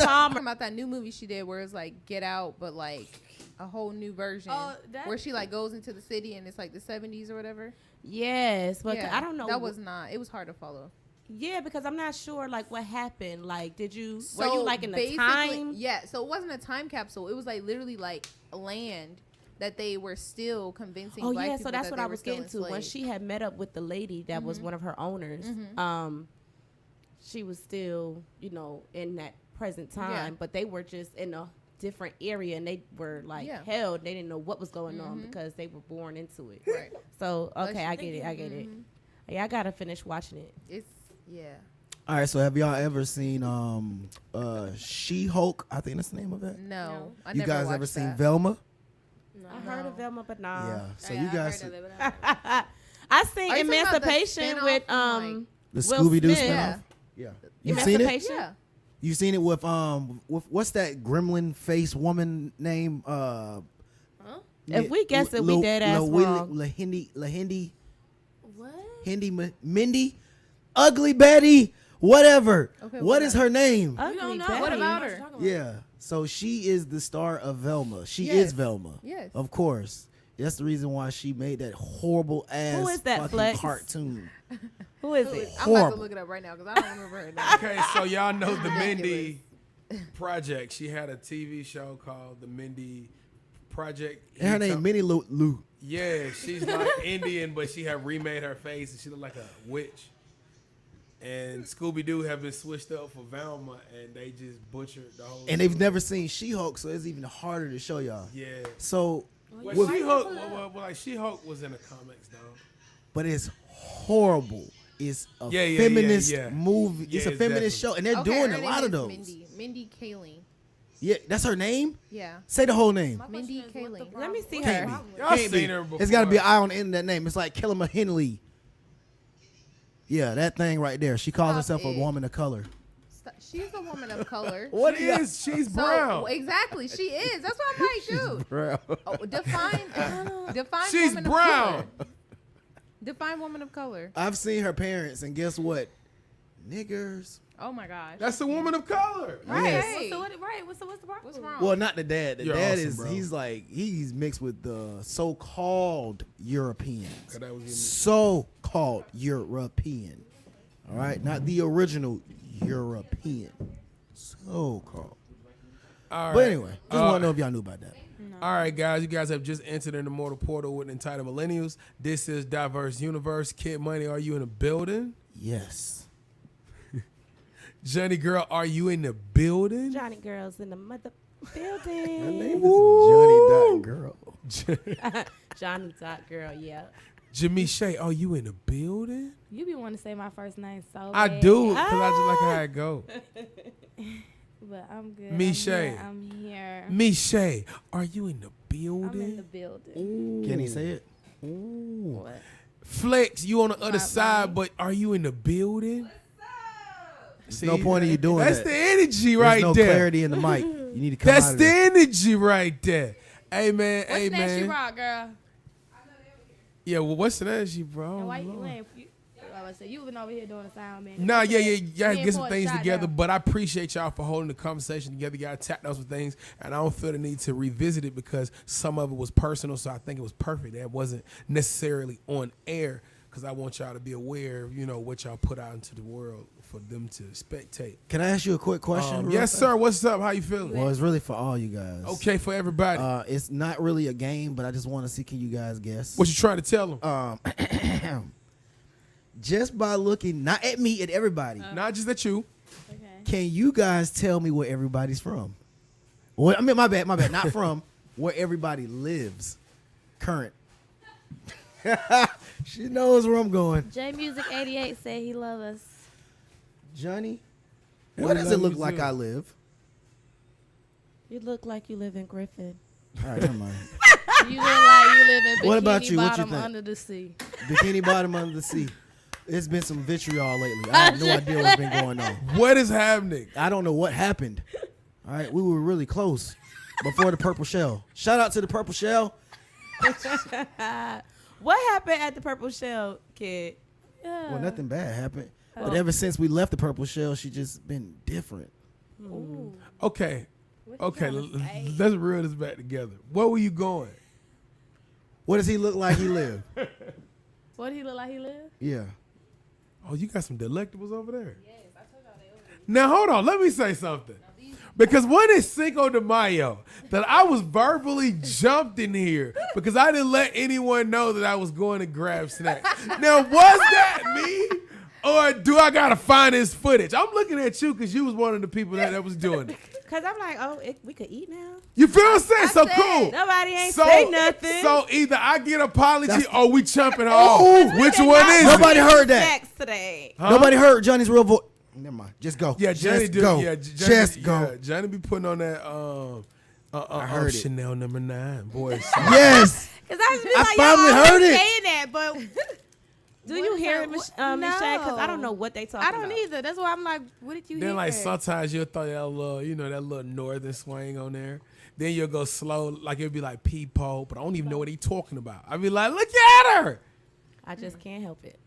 Prom. About that new movie she did where it's like Get Out, but like a whole new version where she like goes into the city and it's like the 70s or whatever. Yes, but I don't know. That was not. It was hard to follow. Yeah, because I'm not sure like what happened. Like, were you like in the time? Yeah, so it wasn't a time capsule. It was like literally like land that they were still convincing. Oh black yeah, people so that's that what they I were was still getting to when enslaved. she had met up with the lady that was one of her owners. She was still, in that present time, but they were just in a different area and they were like held. They didn't know what was going on because they were born into it. Right. So okay, I get it. Yeah, I gotta finish watching it. It's All right, so have y'all ever seen She-Hulk? I think that's the name of it. No. I You never guys watched ever seen that. Velma? No. I heard of Velma, but nah. Yeah. So you guys, I seen Are you talking about the Emancipation with spinoff? the Will Scooby Doo Smith. spinoff. Yeah. You've seen it? Emancipation? Yeah. You've seen it with what's that gremlin face woman name? If we guess it, we dead ass wrong. Lahindi. What? Mindy, Ugly Betty, whatever. Okay, what is her name? Ugly You don't know. Betty. What about her? Yeah. So she is the star of Velma. She Yes. is Velma. Yes. Of course. That's the reason why she made that horrible ass Who is that, fucking Flex? cartoon. Who is it? I'm about Horrible. to look it up right now because I don't remember her name. Okay, so y'all know the Mindy Project. She had a TV show called the Mindy Project. And her name Minnie Lou. Yeah, she's like Indian, but she had remade her face and she looked like a witch. And Scooby Doo have been switched up for Velma, and they just butchered the whole. And they've never seen She-Hulk, so it's even harder to show y'all. Yeah. So, Well, She-Hulk, like She-Hulk was in the comics though. but it's horrible. It's a Yeah, feminist yeah. movie. Yeah, it's a it's feminist show, and they're Okay, doing her a name lot of is those. Mindy Kaling. Yeah, that's her name. Yeah. Say the whole name. Mindy Kaling. Let me see Can't her. be. Y'all Can't seen be. her before. It's got to be an eye on the end of that name. It's like Kelly Henley. Yeah, that thing right there. She calls Stop herself a it. woman of color. She's a woman of color. What She is. She's brown. So, exactly, she is. That's what I'm like, dude. Bro. Oh, define She's woman brown. of color. Define woman of color. I've seen her parents, and guess what? Niggers. Oh my gosh. That's a woman of color. right. Yes. What's the problem? What's wrong? Well, not the dad. The You're dad awesome, is bro. he's mixed with the so-called Europeans. 'Cause that was in- So-called European. All right, not the original European. So-called. All right. But anyway, just want to know if y'all knew about that. All right, guys. You guys have just entered in the Mortal Portal with Entitled Millennials. This is Diverse Universe. Kid Money, are you in the building? Yes. Johnny Girl, are you in the building? Johnny Girls in the mother Her building. name is Johnny Girl. Johnny Dot Girl, yeah. Jimmy Shea, are you in the building? You be wanting to say my first name so I bad. do, because I just like how it go. But I'm good. Michelle. I'm here. Michelle, are you in the I'm in the building? building. Can he say it? What? Flex, you on the other Not side, me. but are you in the building? There's no point in you doing That's that. the energy There's right no there. clarity in the mic. You need to come That's out of the there. energy right there. Hey man, What's hey that she man. brought, girl? Yeah, well, what's the energy, bro? And why you Lord. ain't? I was say you been over here doing the sound, man. Nah, yeah, Me y'all and get some Ford things shot together, down. but I appreciate y'all for holding the conversation together. Y'all tapped on some things, and I don't feel the need to revisit it because some of it was personal, so I think it was perfect. That wasn't necessarily on air because I want y'all to be aware of, what y'all put out into the world for them to spectate. Can I ask you a quick question? real Yes, fast? sir. What's up? How you feeling? Well, it's really for all you guys. Okay, for everybody. It's not really a game, but I just want to see, can you guys guess? What you trying to tell them? Just by looking, not at me, at everybody, Not just at you. Okay. can you guys tell me where everybody's from? Well, I mean, my bad, not from, where everybody lives, current. She knows where I'm going. J Music 88 said he love us. Johnny, Yeah, where we does it love look you like too. I live? You look like you live in Griffin. All right, never mind. You look like you live in Bikini What about you? What you Bottom think? under the sea. Bikini Bottom under the sea. It's been some vitriol lately. I have no idea what's been going on. What is happening? I don't know what happened. All right, we were really close before the purple shell. Shout out to the purple shell. What happened at the Purple Shell, kid? Yeah. Well, nothing bad happened. But ever since we left the purple shell, she just been different. Ooh. Okay. What you Okay. trying to say? Let's reel this back together. Where were you going? What does he look like he live? What he look like he live? Yeah. Oh, you got some delectables over there. Yes, I told y'all they over there. Now hold on, let me say something. Because when it's Cinco de Mayo, that I was verbally jumped in here because I didn't let anyone know that I was going to grab snacks. Now, was that me? Or do I gotta find this footage? I'm looking at you because you was one of the people that was doing it. Cause I'm like, oh, we could eat now. You feel what I'm saying? So cool. Nobody ain't say nothing. So either I get apology or we chumping off. Which one is Nobody it? heard that. Snacks today. Huh? Nobody heard Johnny's real voice. Never mind. Just go. Yeah, Johnny Just do. go. Yeah, Just go. Yeah, Johnny be putting on that. I heard it. Chanel number 9, boy. Yes. Cause I was I like, finally y'all heard always it. saying that, but Do you hear it, Miss Shay? Because I don't know what they talking I about. don't either. That's why I'm like, what did you Then hear? like sometimes you'll throw that little, that little northern swing on there. Then you'll go slow, like it'll be like peephole, but I don't even know what he talking about. I'll be like, look at her. I just can't help it.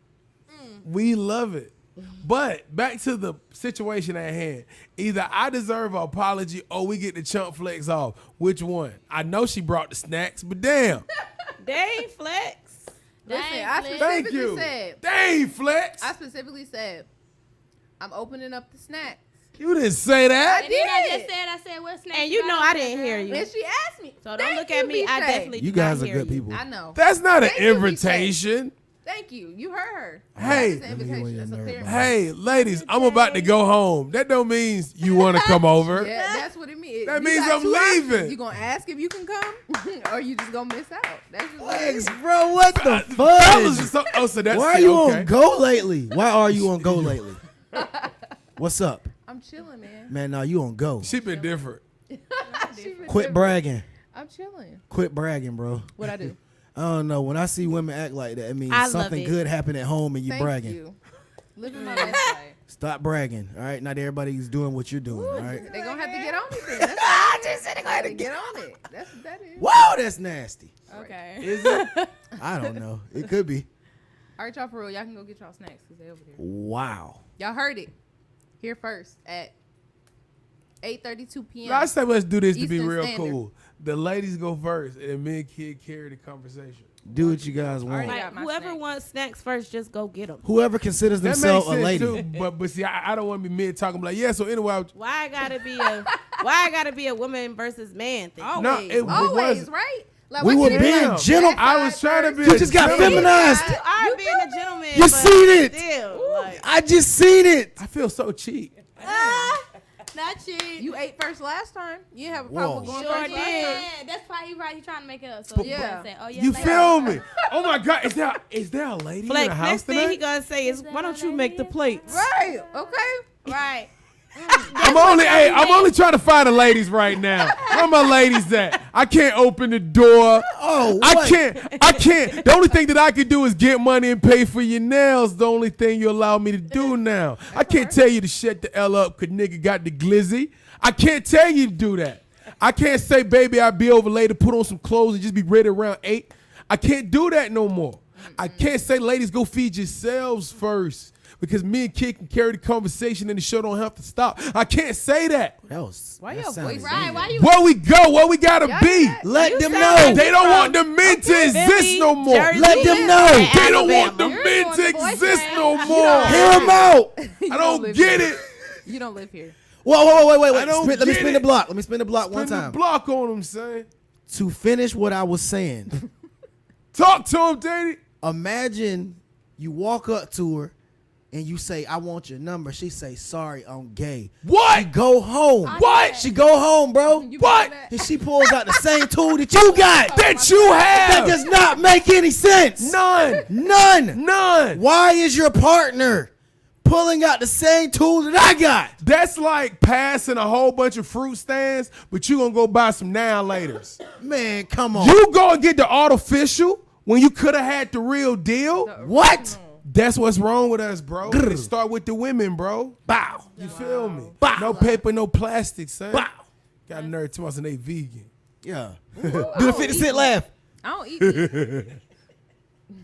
We love it. But back to the situation at hand. Either I deserve an apology or we get the chump flex off. Which one? I know she brought the snacks, but damn. They ain't flex. Listen, Dang, I Flex. Thank specifically you. said, Dang, flex. I specifically said, I'm opening up the snacks. You didn't say that. And then I did. just said, what snacks? And you know I didn't hear you. And she asked me. So don't Thank look you, at me. I B-Shay. definitely You did guys not are hear good you. people. I know. That's not an Thank you, B-Shay. invitation. Thank you. You heard her. Hey. That's an invitation. That's a fair. Hey, ladies, I'm about to go home. That don't mean you want to come over. Yeah, that's what it means. That You means got I'm two options. leaving. You gonna ask if you can come, or you just gonna miss out. That's just what it Flex, is. bro, what the Fellas, fuck? so that's Why are you okay. on go lately? Why are you on go lately? What's up? I'm chilling, man. Man, nah, you on go. She been different. She been Quit different. bragging. I'm chilling. Quit bragging, bro. What I do? I don't know. When I see women act like that, it means I love something it. good happened at home and you Thank bragging. you. Living my best life. Stop bragging. All right, not everybody's doing what you're doing. All right. They gonna have to get on it then. That's all it is. They gotta get on it. That's what that is. Whoa, that's nasty. Okay. Is it? I don't know. It could be. All right, y'all, for real. Y'all can go get y'all snacks because they over there. Wow. Y'all heard it here first at 8:32 p.m. I say let's do this to be Eastern real Standard. cool. The ladies go first, and me and Kid carry the conversation. Do what you guys want. Alright. Like, got my whoever snacks. wants snacks first, just go get them. Whoever considers That makes themselves a sense lady. too. But see, I don't want to be mid talking like, yeah. So anyway, Why I gotta be a woman versus man thing? Always, No, it always, wasn't. right? Like, We why were can't it being be gentle- black I was side trying to be. first? You just got a feminized. You are being a gentleman. You but seen it. Still, like, I just seen it. I feel so cheap. Not cheap. You ate first last time. You didn't have a problem with Whoa. going Sure first last did. time. Yeah, that's why he right. He trying to make it up. So But- you Yeah. gotta say, oh yeah. You later. feel me? Oh my God, is there a lady in Flex, the house next thing he tonight? gonna say is, why don't you make the plates? Right. Okay. Right. I'm only trying to find the ladies right now. Where my ladies at? I can't open the door. Oh, I what? can't. The only thing that I can do is get money and pay for your nails. The only thing you allow me to do now. I can't tell you to shut the L up because nigga got the glizzy. I can't tell you to do that. I can't say, baby, I'll be over later, put on some clothes and just be ready around 8. I can't do that no more. I can't say, ladies, go feed yourselves first. Because me and Kid can carry the conversation and the show don't have to stop. I can't say that. Why that your sounded voice Right. weird. Why you? Where we go, where we gotta Y'all be. hear that? Let You them sound know. like They don't from want the men to exist Philly, no more. Jersey, Let them know. and They don't want the Alabama. men You're to doing the voice, exist man. no You more. don't- Hear them out. I don't live get here. it. You don't live here. Whoa. I don't Let me get spin it. the block. Let me spin the block one Spin the time. block on them, son. To finish what I was saying, Talk to him, Daddy. imagine you walk up to her and you say, I want your number. She say, sorry, I'm gay. What? She go home. What? She go home, bro. You What? believe that? And she pulls out the same tool that you got. That you That have. does not make any sense. None. None. Why is your partner pulling out the same tool that I got? That's like passing a whole bunch of fruit stands, but you gonna go buy some now laters. Man, come on. You go and get the artificial when you could have had the real deal. What? That's what's wrong with us, bro. It start with the women, bro. Bow. You feel me? Bow. No paper, no plastic, son. Bow. Got a nerd to us and they vegan. Yeah. Do the 50 Cent laugh. I don't eat meat.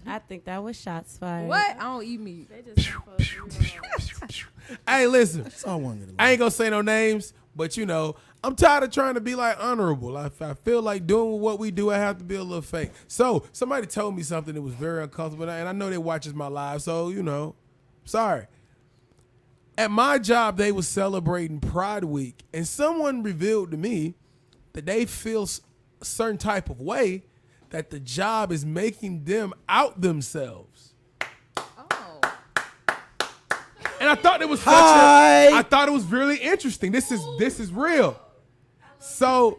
I think that was shots fired. What? I don't eat meat. They just want for us to, Hey, listen. That's all I wanted to I ain't gonna say no names, But, you know, I'm tired of trying to be, like, honorable. I feel like doing what we do, I have to be a little fake. So somebody told me something that was very uncomfortable, and I know they watches my live, so, you know, sorry. At my job, they was celebrating Pride Week, and someone revealed to me that they feel a certain type of way that the job is making them out themselves. Oh. And I thought it was I thought it was really interesting. This is real. So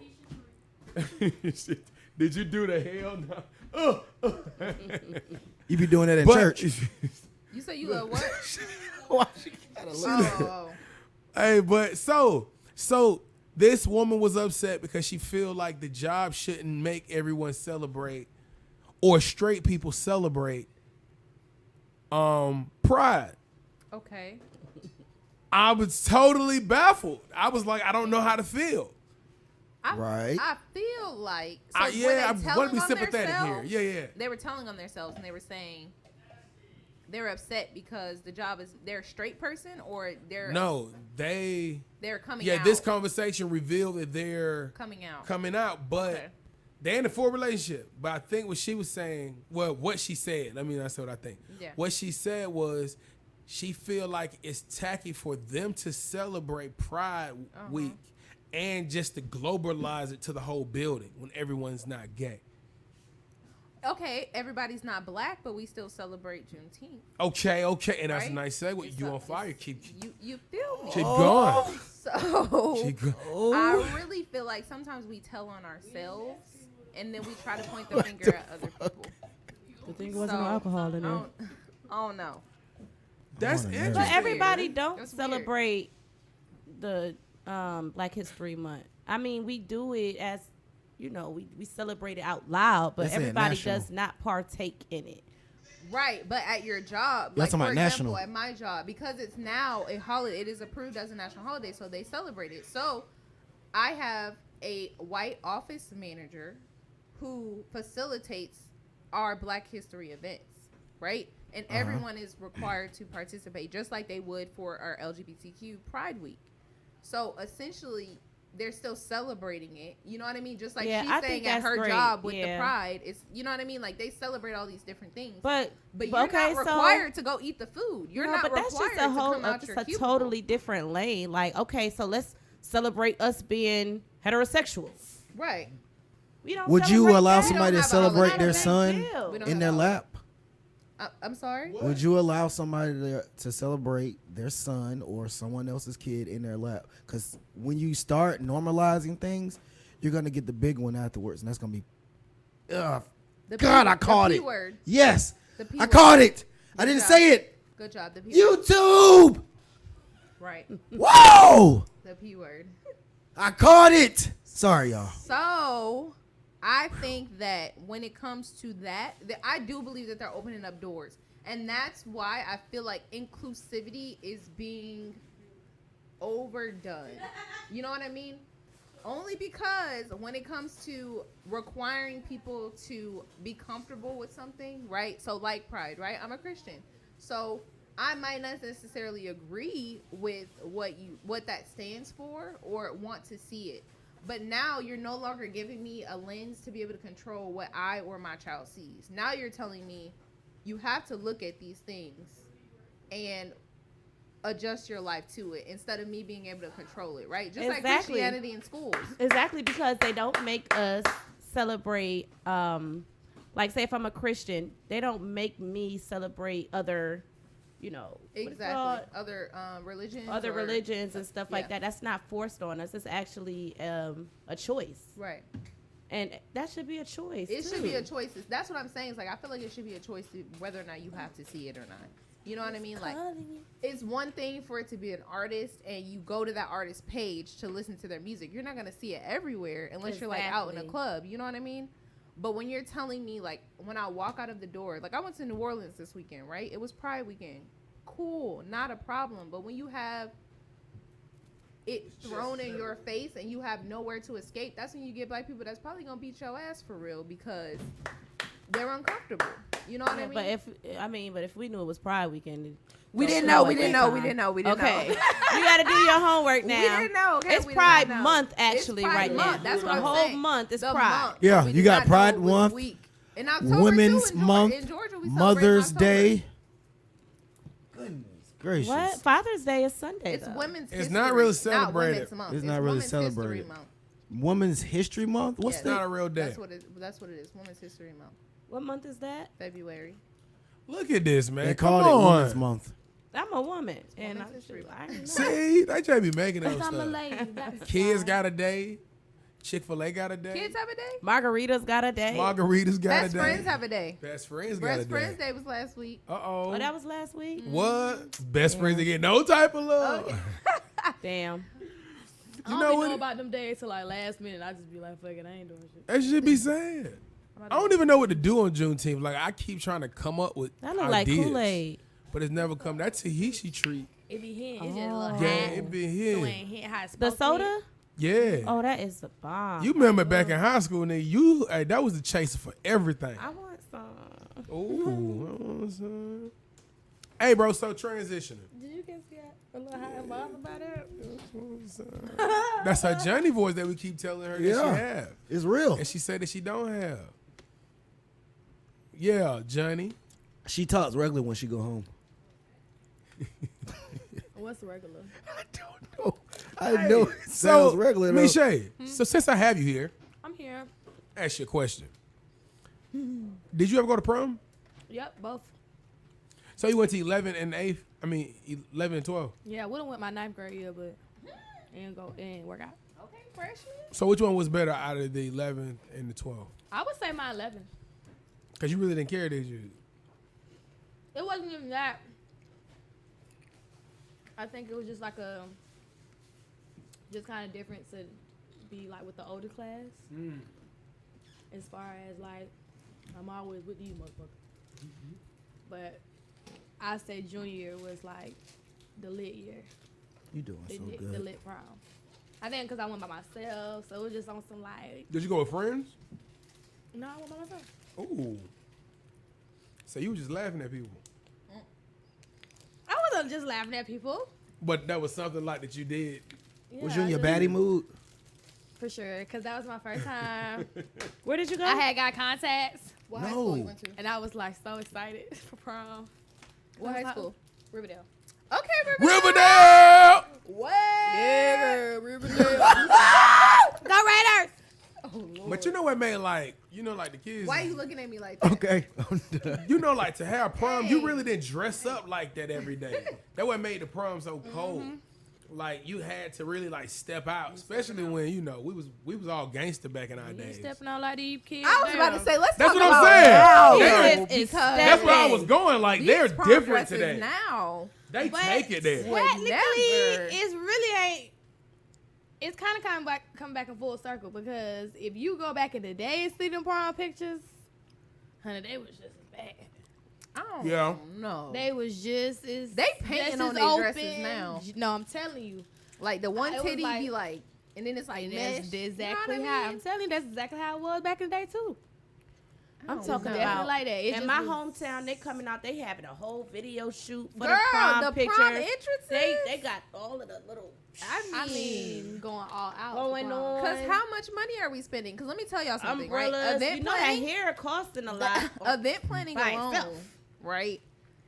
did you do the hell no? You be doing that in church. You say you love what? Why she gotta look? Oh. Hey, but so this woman was upset because she feel like the job shouldn't make everyone celebrate or straight people celebrate Pride. Okay. I was totally baffled. I was like, I don't know how to feel. Right. I feel like I want to be sympathetic here. Yeah. They were telling on themselves and they were saying they were upset because the job is they're a straight person or they're they're coming out. Yeah, this conversation revealed that they're coming out. But okay. they're in a full relationship. But I think what she was saying, well, what she said, I mean, that's what I think. Yeah. What she said was she feel like it's tacky for them to celebrate Pride Week and just to globalize it to the whole building when everyone's not gay. Okay, everybody's not black, but we still celebrate Juneteenth. Okay, and that's right? a nice segue. You on fire? You feel me? Keep going. So I really feel like sometimes we tell on ourselves, and then we try to point the finger at other people. The thing wasn't no alcohol in there. I don't know. That's interesting. But everybody don't That's celebrate the Black History Month. I mean, we do it as, you know, we celebrate it out loud, but everybody does not partake in it. Right, but at your job, That's like for example, national. at my job, because it's now a holiday, it is approved as a national holiday, so they celebrate it. So I have a white office manager who facilitates our Black History events, right? And everyone is required to participate, just like they would for our LGBTQ Pride Week. So essentially, they're still celebrating it. You know what I mean? Just like she's saying at her job with the Pride, it's, you know what I mean? Like they celebrate all these different things. But you're not required to go eat the food. You're not required to come out your cubicle. Totally different lane. Like, okay, so let's celebrate us being heterosexual. Right. Would you allow somebody to celebrate their son in their lap? I'm sorry? What? Would you allow somebody to celebrate their son or someone else's kid in their lap? Because when you start normalizing things, you're going to get the big one afterwards, and that's going to be, I caught it. Word. Yes, I caught it. I didn't say it. Good job. The P YouTube. Word. Right. Whoa. The P word. I caught it. Sorry, y'all. So I think that when it comes to that I do believe that they're opening up doors. And that's why I feel like inclusivity is being overdone. You know what I mean? Only because when it comes to requiring people to be comfortable with something, right? So like Pride, right? I'm a Christian. So I might not necessarily agree with what that stands for or want to see it. But now you're no longer giving me a lens to be able to control what I or my child sees. Now you're telling me you have to look at these things and adjust your life to it instead of me being able to control it, right? Just like Christianity in schools. Exactly, because they don't make us celebrate, like say if I'm a Christian, they don't make me celebrate other, you know, other religions, religions and stuff like that. That's not forced on us. It's actually a choice, right? And that should be a choice. It should be a choice. That's what I'm saying. It's like I feel like it should be a choice whether or not you have to see it or not. You know what I mean? Like it's one thing for it to be an artist and you go to that artist's page to listen to their music. You're not gonna see it everywhere unless you're like out in a club. You know what I mean? But when you're telling me, like, when I walk out of the door, like I went to New Orleans this weekend, right? It was Pride weekend. Cool, not a problem. But when you have it thrown in your face and you have nowhere to escape, that's when you get black people that's probably gonna beat your ass for real, because they're uncomfortable. You know what I mean? But if we knew it was Pride Weekend, we didn't know. We didn't know. Okay, you got to do your homework now. We didn't know. Okay? It's Pride Month actually right now. That's what the I'm whole saying. month is The Pride. month. Yeah, We you did got not Pride know it was Month, week. In October, Women's too, Month, in Georgia, we celebrate Mother's in October. Day. Goodness gracious. What? Father's Day is Sunday. It's though. Women's It's History. not really Not celebrated. Women's Month. It's not really Women's History celebrated. Month. Women's History Month? What's Yeah, It's not a real day. That's what it is. Women's History Month. What month is that? February. Look at this, man. They Come called it on. Women's Month. I'm a woman, and Women's History I didn't know. See, they try to be making up I'm a stuff. lady. That's Kids fine. got a day. Chick-fil-A got a day. Kids have a day. Margaritas got a day. Margaritas got Best a day. friends have a day. Best friends got a Best Friends day. Day was last week. Oh, that was last week. What? Best friends to get no type of love. Damn. I You don't know even what? know about them days till like last minute. I just be like, fuck it, I ain't doing shit. That should be sad. I don't even know what to do on Juneteenth. Like, I keep trying to come up with That look like ideas, Kool-Aid. but it's never come. That Tahiti treat. It be hitting. It's just a little Yeah, high. it been So it here. ain't hit how it's The supposed to hit. soda? Yeah. Oh, that is the bomb. You remember back in high school, nigga, hey, that was the chaser for everything. I want some. Ooh. I want some. Hey, bro, so transitioning. Did you guys get a little high and bothered about it? That's her Johnny voice that we keep telling her that she Yeah. have. It's real. And she said that she don't have. Yeah, Johnny. She talks regular when she go home. What's the regular? I don't know. I know it So, sounds regular though. Miche, so since I have you here, I'm here. ask you a question. Did you ever go to prom? Yep, both. So you went to 11 and 8th? I mean, 11 and 12. Yeah, I would have went my 9th grade year, but it didn't work out. Okay, freshman. So which one was better out of the 11 and the 12? I would say my 11. Because you really didn't care, did you? It wasn't even that. I think it was just like just kind of different to be like with the older class. As far as like, I'm always with you, motherfucker. But I say junior year was like the lit year, You doing so the good. lit prom. I think because I went by myself, so it was just on some like, Did you go with friends? no, I went by myself. Ooh. So you were just laughing at people. I wasn't just laughing at people. But that was something like that you did. Was Yeah, you in your I just- baddie mood? For sure, because that was my first time. Where did you go? I had got contacts, What high school you No. went to? and I was like so excited for prom. What high school? Riverdale. Okay, Riverdale. Riverdale! What? Yeah, Riverdale. Go Raiders! Oh, Lord. But you know what made like the kids. Why are you looking at me like that? Okay. I'm done. You know, like to have prom, you really didn't dress up like that every day. That what made the prom so cold. Like you had to really like step out, especially when we was all gangster back in our You days. stepping out like these kids. I was about to say, let's That's talk what I'm about saying. now. Yeah. Because That's where I was going. Like they're these prom different dresses today. now. They But take it there. Would technically, never. it's really ain't. It's kind of come back in full circle because if you go back in the day and see them prom pictures, honey, they was just as bad. I don't Yeah. know. They was just as They painting just on as their dresses open. now. No, I'm telling you, Like the one It was titty like- be like, and then it's like and mesh. that's exactly you know what how I I'm mean? telling you. That's exactly how it was back in the day too. I'm Oh, talking no. about Definitely like that. It in just my was- hometown. They coming out. They having a whole video shoot for Girl, the prom the pictures. prom entrances. They got all of the little. I mean, going all out. Going for prom. on. Because how much money are we spending? Because let me tell y'all something, Umbrellas. right? Event You know that planning, hair costing a lot. event planning By alone, itself. right,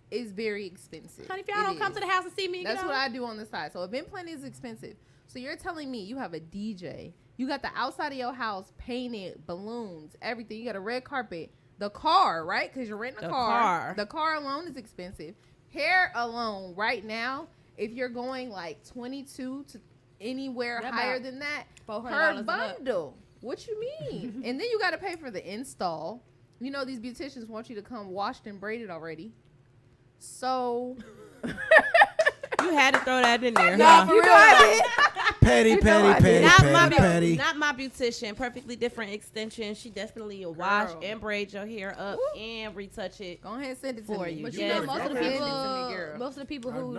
is very expensive. Honey, if y'all don't come to the house and see me, That's what I do on the side. So event planning is expensive. So you're telling me you have a DJ, you got the outside of your house painted, balloons, everything. You got a red carpet, the car, right? Because you're renting a The car. car. The car alone is expensive. Hair alone, right now, if you're going like 22 to anywhere That higher about than that, $400 per and up. bundle. What you mean? And then you got to pay for the install. You know these beauticians want you to come washed and braided already. So You had to throw that in there. No, huh? for real. Petty. Not my beautician. Perfectly different extension. She definitely will wash and braid your hair up and retouch it. Go ahead and send it for to you. me. But Yeah. you know, most of the people who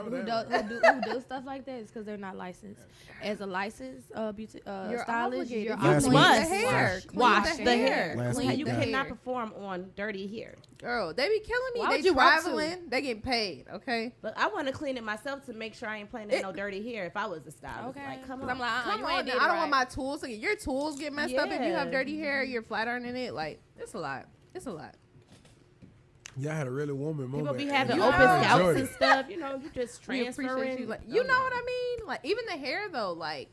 do stuff like that is because they're not licensed. As a licensed You're stylist, obligated. you're You Last clean week. the hair. Wash Clean the hair. Last Clean week, You the cannot hair. perform on dirty hair. Girl, they be killing me. Why They would you want to? traveling. They getting paid. Okay. But I want to clean it myself to make sure I ain't playing in no dirty hair if I was a stylist. Okay. Like, come 'Cause on. I'm like, Come you on, ain't now. did I don't right. want my tools to get your tools get messed up if you have Yeah. dirty hair. You're flat ironing it. Like it's a lot. It's a lot. Y'all had a really woman moment. People be having You open know. scalps and stuff. You know, you just We appreciate transferring. you. Like, you know what I mean? Like even the hair though. Like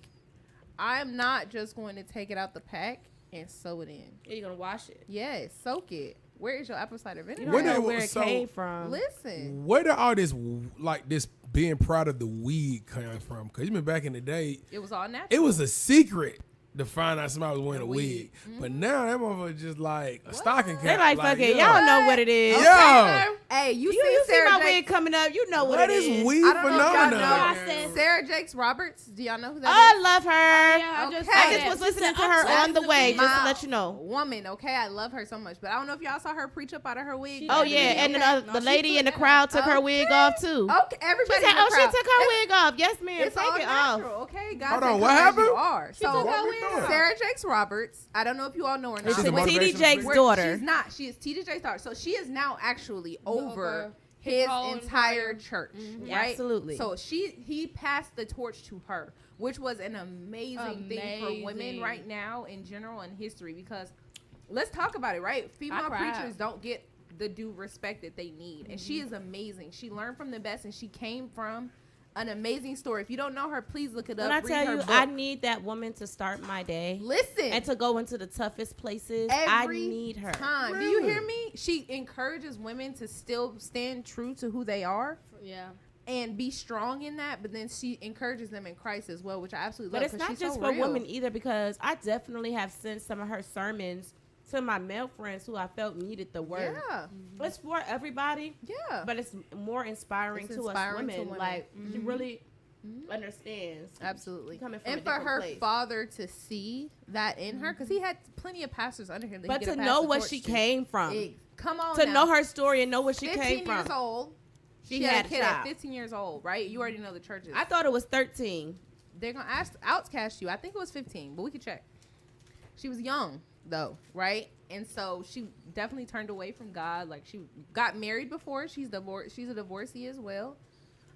I'm not just going to take it out the pack and sew it in. You're gonna wash it. Yes, soak it. Where is your apple cider You vinegar? don't When know they- where it so- came from. Listen. Where did all this like this being proud of the weed come from? Because even back in the day, It was all natural. it was a secret to find out somebody was wearing a A wig. wig. But now that motherfucker just like a stocking cap. They like, fuck it. yo. Y'all know what it is. Yo. Hey, you You see see Sarah my Jakes? wig coming up. You know what What it is is. weed I don't know if y'all phenomenon? know Sarah Jakes Roberts. Do y'all know who Oh, that I love her. Yeah, I just Okay. I saw just that. was listening to I'm her sorry. on the way, just to My let you know. woman, okay? I love her so much. But I don't know if y'all saw her preach up out of her wig. Oh the yeah, other day, and okay? the lady in the crowd took her wig off too. Okay, She everybody. said, in the "Oh, she crowd. took her wig off." Yes, ma'am. It's all Take it off. natural, okay? God Hold said, on, what "Come as happened?" You are. She took her What we wig doing? off. Sarah Jakes Roberts. I don't know if you all know her now. It's She's a T.D. motivational Jakes' speaker. daughter. She's not. She is T.D. Jakes' daughter. So she is now actually over Over his whole entire entire- church, Mhm. right? Absolutely. So he passed the torch to her, which was an amazing thing for women Amazing. right now in general in history. Because let's talk about it, right? Female cried. preachers don't get the due respect that they need, and she is amazing. She learned from the best, and she came from an amazing story. If you don't know her, please look it up. When I read tell her you, book. I need that woman to start my day Listen, and to go into the toughest places. I every need her. time. Do you hear me? She encourages women to still stand true to who they are Yeah. and be strong in that, but then she encourages them in Christ as well, which I absolutely But love. it's 'cause not she's just so for real. women either, because I definitely have sent some of her sermons to my male friends who I felt needed the word. Yeah, It's for everybody, yeah, but it's more inspiring, It's to inspiring us to women. women. Like she Mhm. really understands. absolutely. Coming from And a for different her place. father to see that in her, because he had plenty of pastors under him, that But he to could have know passed the what torch she to. came from, Come on, to now. know her story and know where she 15 came years from. old. She had had a a kid at child. 15 years old, right? You already know the churches. I thought it was 13. They're gonna outcast you. I think it was 15, but we could check. She was young though, right? And so she definitely turned away from God. Like she got married before. She's divorced. She's a divorcee as well.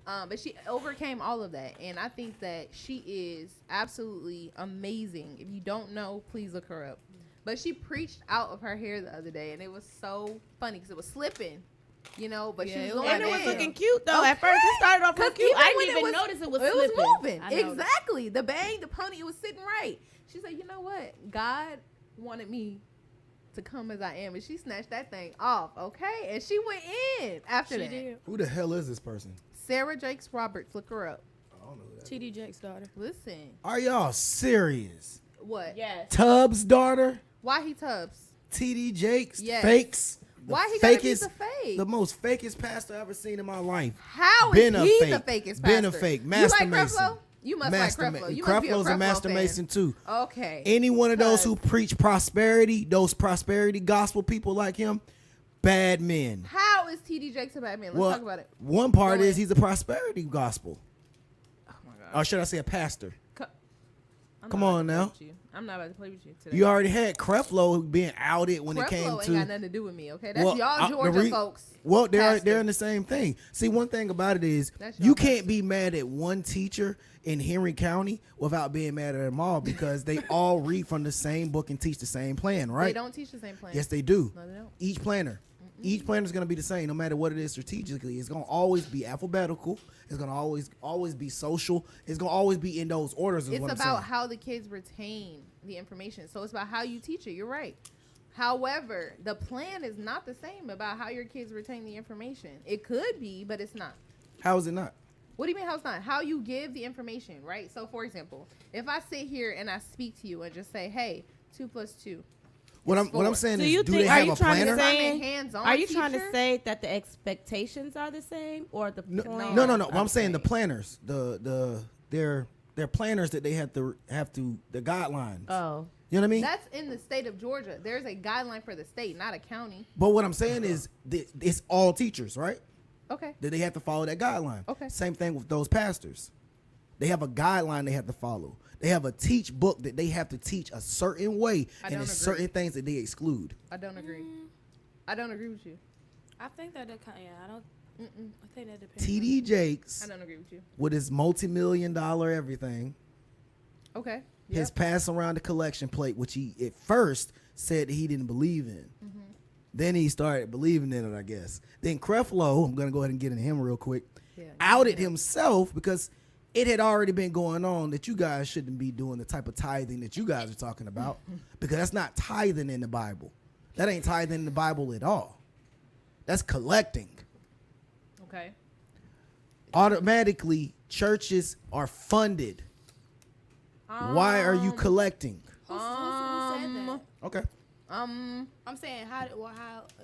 But she overcame all of that, and I think that she is absolutely amazing. If you don't know, please look her up. But she preached out of her hair the other day, and it was so funny because it was slipping, you know. But she Yeah, was it going And it was in. looking cute though. At Okay. first, it started off real 'Cause cute. even I when didn't even notice it was it slipping. was moving. I know. Exactly. The bang, the pony, it was sitting right. She said, "You know what? God wanted me to come as I am," and she snatched that thing off. Okay, and she went in after She that. did. Who the hell is this person? Sarah Jakes Roberts, look her up. I don't know who that is. T.D. Jake's daughter. Listen, Are y'all serious? what? Yes. Tubbs' daughter, Why he Tubbs? T.D. Jakes, Yes. fakes. The Why he gotta be fakest- the fake? The most fakest pastor I've ever seen in my life. How Been is a he fake. the fakest pastor? Been a fake. Master you like Mason. Creflo? You must Master like Ma- Creflo. You must be a Creflo's a Master Creflo Mason too. fan. Okay. Any one of those who Cause- preach prosperity, those prosperity gospel people like him, bad men. How is T.D. Jakes a bad man? Let's talk about it. One part Go is ahead. he's a prosperity gospel. Oh my God. Or should I say a pastor? I'm Come not about on to play now. with you. I'm not about to play with you today. You already had Creflo being outed when it came Creflo to. ain't got nothing to do with me, okay? That's Well, y'all the Georgia re- folks. Well, they're Pastor. in the same thing. See, one thing about it is That's you y'all can't pastor. be mad at one teacher in Henry County without being mad at them all because they all read from the same book and teach the same plan, right? They don't teach the same plan. Yes, they do. No, they don't. Each planner. Each planner is going to be the same no matter what it is strategically. It's going to always be alphabetical. It's going to always be social. It's going to always be in those orders is It's what I'm about saying. how the kids retain the information. So it's about how you teach it. You're right. However, the plan is not the same about how your kids retain the information. It could be, but it's not. How is it not? What do you mean how it's not? How you give the information, right? So, for example, if I sit here and I speak to you and just say, hey, 2 + 2. What It's I'm four. saying Do is, you do think? they Are have you a trying planner? to I'm say? a hands-on Are you trying to teacher. say that the expectations are the same or the No, plan? no. are I'm saying the the same. planners, they're They're planners that they have to the guidelines. Oh. You know what I mean? That's in the state of Georgia. There's a guideline for the state, not a county. But what I'm saying is it's all teachers, right? Okay. That they have to follow that guideline. Okay. Same thing with those pastors. They have a guideline they have to follow. They have a teach book that they have to teach a certain way, and there's certain things that they exclude. I don't agree. I don't agree with you. I think that I don't. I think that depends. TD Jakes, I don't agree with you. with his multi-million-dollar everything, Okay. his pass around the collection plate, which he at first said he didn't believe in. Then he started believing in it, I guess. Then Creflo, I'm going to go ahead and get into him real quick, outed himself because it had already been going on that you guys shouldn't be doing the type of tithing that you guys are talking about because that's not tithing in the Bible. That ain't tithing in the Bible at all. That's collecting. Okay. Automatically, churches are funded. Why are you collecting? Who said that? Okay. I'm saying how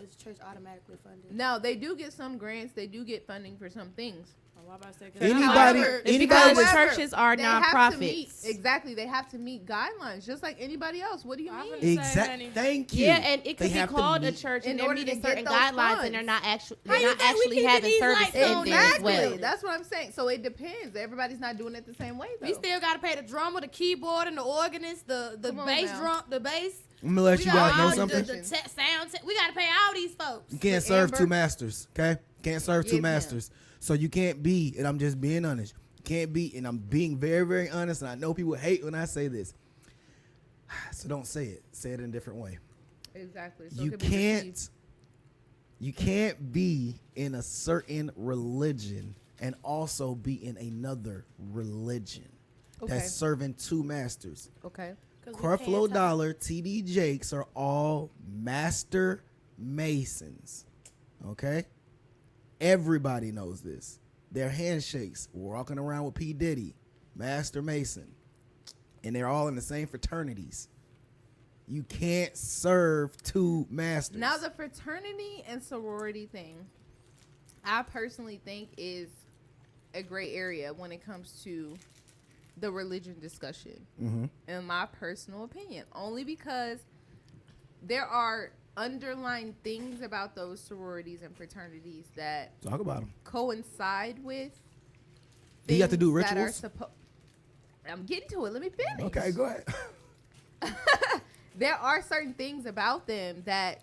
is church automatically funded? No, they do get some grants. They do get funding for some things. Anybody Because with churches are They have to meet, nonprofits. exactly. They have to meet guidelines just like anybody else. What do you mean? exact. Thank you. Yeah, and it They could be have to called a meet- church in and they're order to meeting get certain those guidelines funds. and they're not actually How you think we actually keeping having these service lights in on? there as Exactly. well. That's what I'm saying. So it depends. Everybody's not doing it the same way though. We still gotta pay the drummer, the keyboard, and the organist, the Come on bass now. drum, the bass. I'm gonna let We you got guys know all something. The sound. We gotta pay all these folks. You can't With serve Amber. two masters, okay? Can't serve two Yeah. masters. So you can't be, and I'm just being honest, you can't be, and I'm being very, very honest, and I know people hate when I say this. So don't say it. Say it in a different way. Exactly. So You it could be received. can't be in a certain religion and also be in another religion. Okay. That's serving two masters. Okay. Creflo Dollar, TD Jakes are all master masons. Okay? Everybody knows this. Their handshakes, walking around with P. Diddy, master mason. And they're all in the same fraternities. You can't serve two masters. Now the fraternity and sorority thing, I personally think is a gray area when it comes to the religion discussion. In my personal opinion, only because there are underlying things about those sororities and fraternities that Talk about them. coincide with Do you have to do things that are rituals? I'm getting to it. Let me finish. Okay, go ahead. There are certain things about them that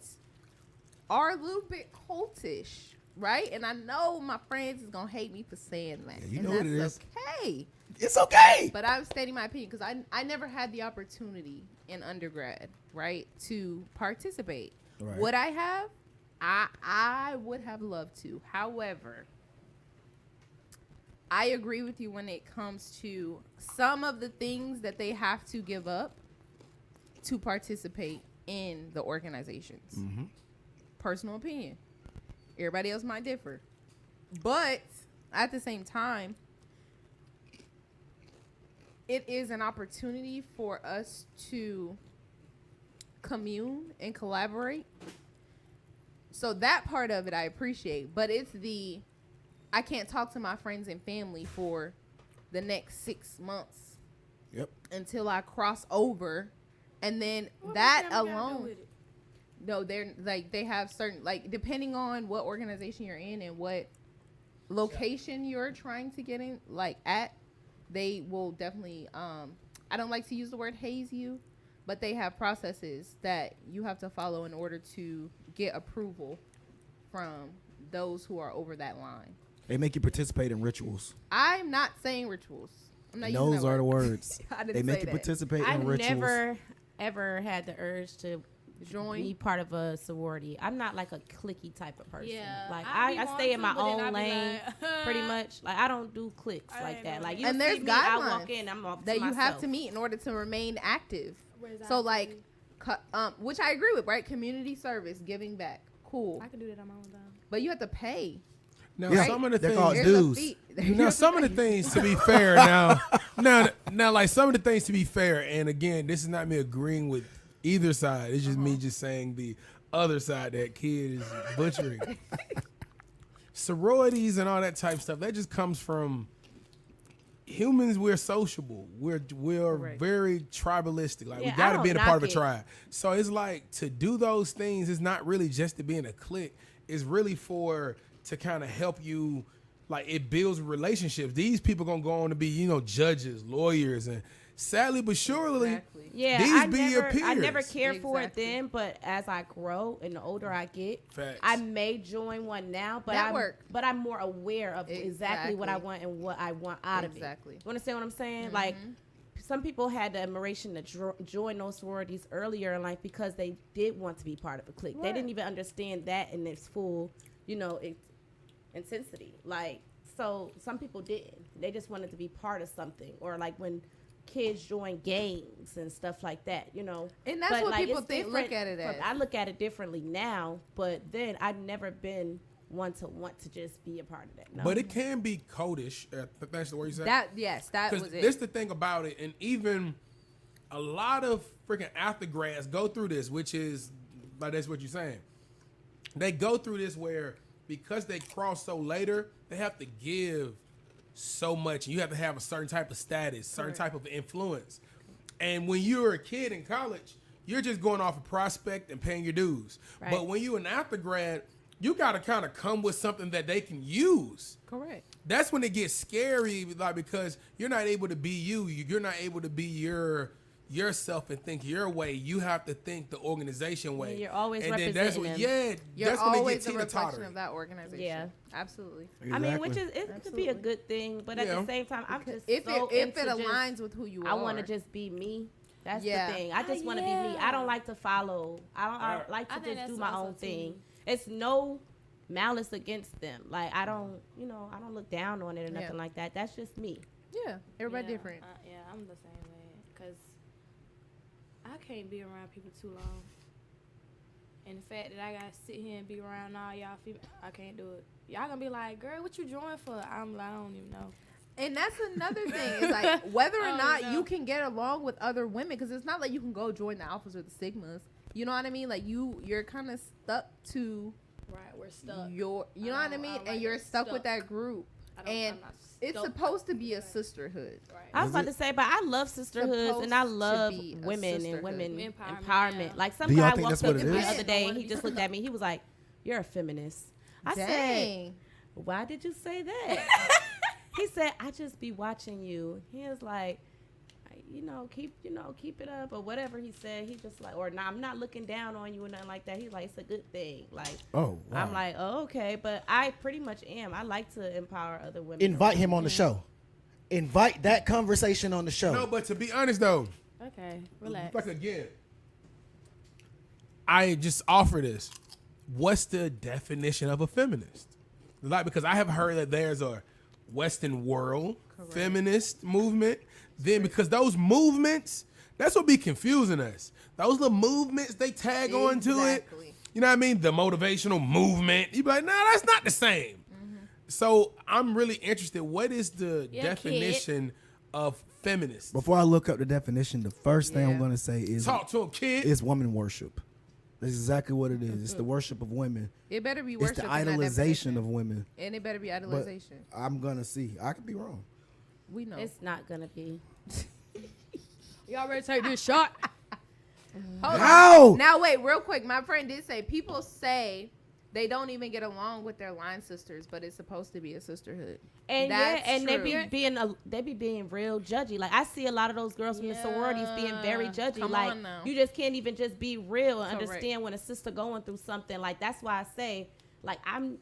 are a little bit cultish, right? And I know my friends is gonna hate me for saying that. Yeah, you and know what it that's is. okay. It's okay. But I'm stating my opinion because I never had the opportunity in undergrad, right, to participate. Right. Would I have? I would have loved to. However, I agree with you when it comes to some of the things that they have to give up to participate in the organizations. Personal opinion. Everybody else might differ. But at the same time, it is an opportunity for us to commune and collaborate. So that part of it I appreciate, but it's I can't talk to my friends and family for the next 6 months. Yep. Until I cross over, and then that alone. No, they're like they have certain depending on what organization you're in and what location you're trying to get in at, they will definitely I don't like to use the word haze you, but they have processes that you have to follow in order to get approval from those who are over that line. They make you participate in rituals. I'm not saying rituals. I'm not using Those that are the word. words. I didn't They make say you that. participate in I've rituals. never ever had the urge to Join. be part of a sorority. I'm not like a cliquey type of person. Yeah, Like I be I stay in my wanting to, but then I own be lane like, pretty much. Like I don't do cliques I like ain't that. doing Like that. you And see there's me, I guidelines walk in, I'm off that to you have myself. to meet in order to remain active. Where's that So activity? which I agree with, right? Community service, giving back, cool. I can do that on my own time. But you have to pay. Now, Yeah, some of the they're things. called There's a dues. fee. Now, some of the things, to be fair, now, like some of the things, to be fair, and again, this is not me agreeing with either side. It's just me just saying the other side that kid is butchering. Sororities and all that type stuff, that just comes from humans, we're sociable. We're very tribalistic. Like we gotta be in a part of a tribe. So it's like to do those things is not really just to be in a clique. It's really to kind of help you. Like it builds relationships. These people gonna go on to be, judges, lawyers, and sadly but surely, these your peers. I never cared for it then, but as I grow and the older I get, I may join one now. But I'm more aware of exactly what I want and what I want out of it. You understand what I'm saying? Like some people had the admiration to join those sororities earlier in life because they did want to be part of a clique. They didn't even understand that in its full, intensity. Like, so some people didn't. They just wanted to be part of something. Or like when kids join gangs and stuff like that, And that's what people look at it as. I look at it differently now, but then I've never been one to want to just be a part of that. No. But it can be codish. That's the word you said? That was it. This the thing about it, and even a lot of freaking aftergrads go through this, which is, like that's what you're saying. They go through this where because they cross so later, they have to give so much. You have to have a certain type of status, certain type of influence. And when you're a kid in college, you're just going off a prospect and paying your dues. Right. But when you're an aftergrad, you got to kind of come with something that they can use. Correct. That's when it gets scary, like because you're not able to be you. You're not able to be yourself and think your way. You have to think the organization way. Yeah, you're always and representing then that's what, them. You're that's always when a reflection of that organization. Yeah, absolutely. Exactly. I mean, which is it could be a good thing, but at the same time, I'm just if it aligns with who you are. I want to just be me. That's the thing. I just want to be me. I don't like to follow. I like to just do my own thing. It's no malice against them. Like I don't look down on it or nothing like that. That's just me. Yeah, everybody different. I'm the same way because I can't be around people too long. And the fact that I gotta sit here and be around all y'all female, I can't do it. Y'all gonna be like, girl, what you join for? I'm like, I don't even know. And that's another thing. It's like whether or not you can get along with other women, because it's not like you can go join the alphas or the sigmas. You know what I mean? Like you're kind of stuck to. Right, we're stuck. You know what I mean? And you're stuck with that group. And it's supposed to be a sisterhood. Right. I was about to say, but I love sisterhoods and I love women and women empowerment. Yeah. Like some guy walked up to me the other day and he just looked at me. He was like, "You're a feminist." I said, "Why did you say that?" He said, "I just be watching you." He was like, keep it up or whatever he said. He just like, or nah, I'm not looking down on you or nothing like that. He's like, it's a good thing. Like, oh, wow. I'm like, oh, okay, but I pretty much am. I like to empower other women. Invite him on the show. Invite that conversation on the show. No, but to be honest though, okay, relax. Like again, I just offer this. What's the definition of a feminist? Like, because I have heard that there's a Western world feminist movement. Then because those movements, that's what be confusing us. Those little movements they tag onto it. You know what I mean? The motivational movement. You be like, nah, that's not the same. Mm-hmm. So I'm really interested. What is the definition of feminist? Before I look up the definition, the first thing I'm going to say is talk to a kid. It's woman worship. That's exactly what it is. It's the worship of women. It better be worship. It's the idolization of women. And it better be idolization. But I'm going to see. I could be wrong. We know. It's not going to be. Y'all ready to take this shot? Hold on. Now, wait, real quick. My friend did say, people say they don't even get along with their line sisters, but it's supposed to be a sisterhood. And they be being real judgy. Like I see a lot of those girls from the sororities being very judgy. Like you just can't even just be real and understand when a sister going through something. Like that's why I say, I'm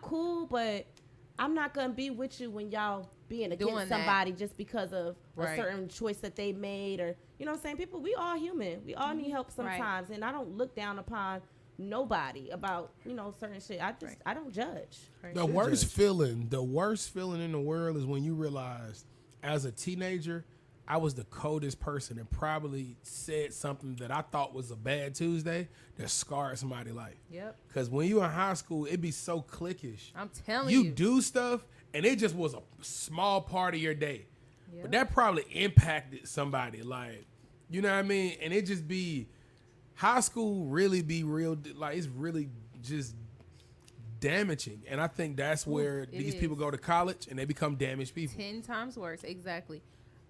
cool, but I'm not gonna be with you when y'all being against somebody just because of a certain choice that they made, or you know what I'm saying. People, we all human. We all need help sometimes, and I don't look down upon nobody about certain shit. I don't judge. The worst feeling in the world is when you realize as a teenager I was the coldest person and probably said something that I thought was a bad Tuesday that scarred somebody's life. Yep. Because when you in high school, it be so cliquish. I'm telling you. You do stuff and it just was a small part of your day. Yep. But that probably impacted somebody. Like, you know what I mean? And it just be, high school really be real, like it's really just damaging. And I think that's where these people go to college and they become damaged people. 10 times worse. Exactly.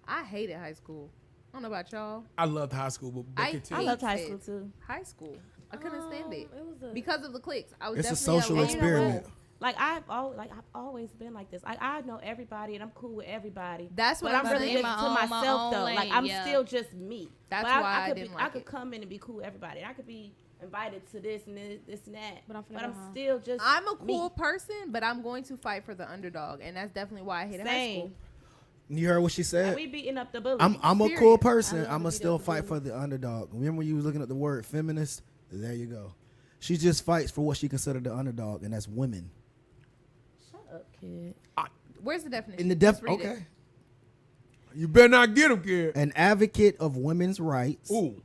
I hated high school. I don't know about y'all. I loved high school, but I loved high school too. High school. I couldn't stand it. It was Because of the cliques. I was It's a definitely social alone. experiment. Like I've always been like this. Like I know everybody and I'm cool with everybody. That's what but I'm I'm really saying. to my myself though. own Like lane, I'm yeah. still just me. That's but why I could didn't I like could it. come in and be cool with everybody. I could be invited to this and this and that. But I'm still just I'm a cool me. person, but I'm going to fight for the underdog, and that's definitely why I hated high school. Same. You heard what she Like, said? we beating up the bully. I'm a Period. cool person. I love I'm to going to beat still up the fight bully. for the underdog. Remember when you was looking at the word feminist? There you go. She just fights for what she considered the underdog, and that's women. Shut up, kid. Where's the definition? In the Let's read it. okay. You better not get them, kid. An advocate of women's rights. Ooh.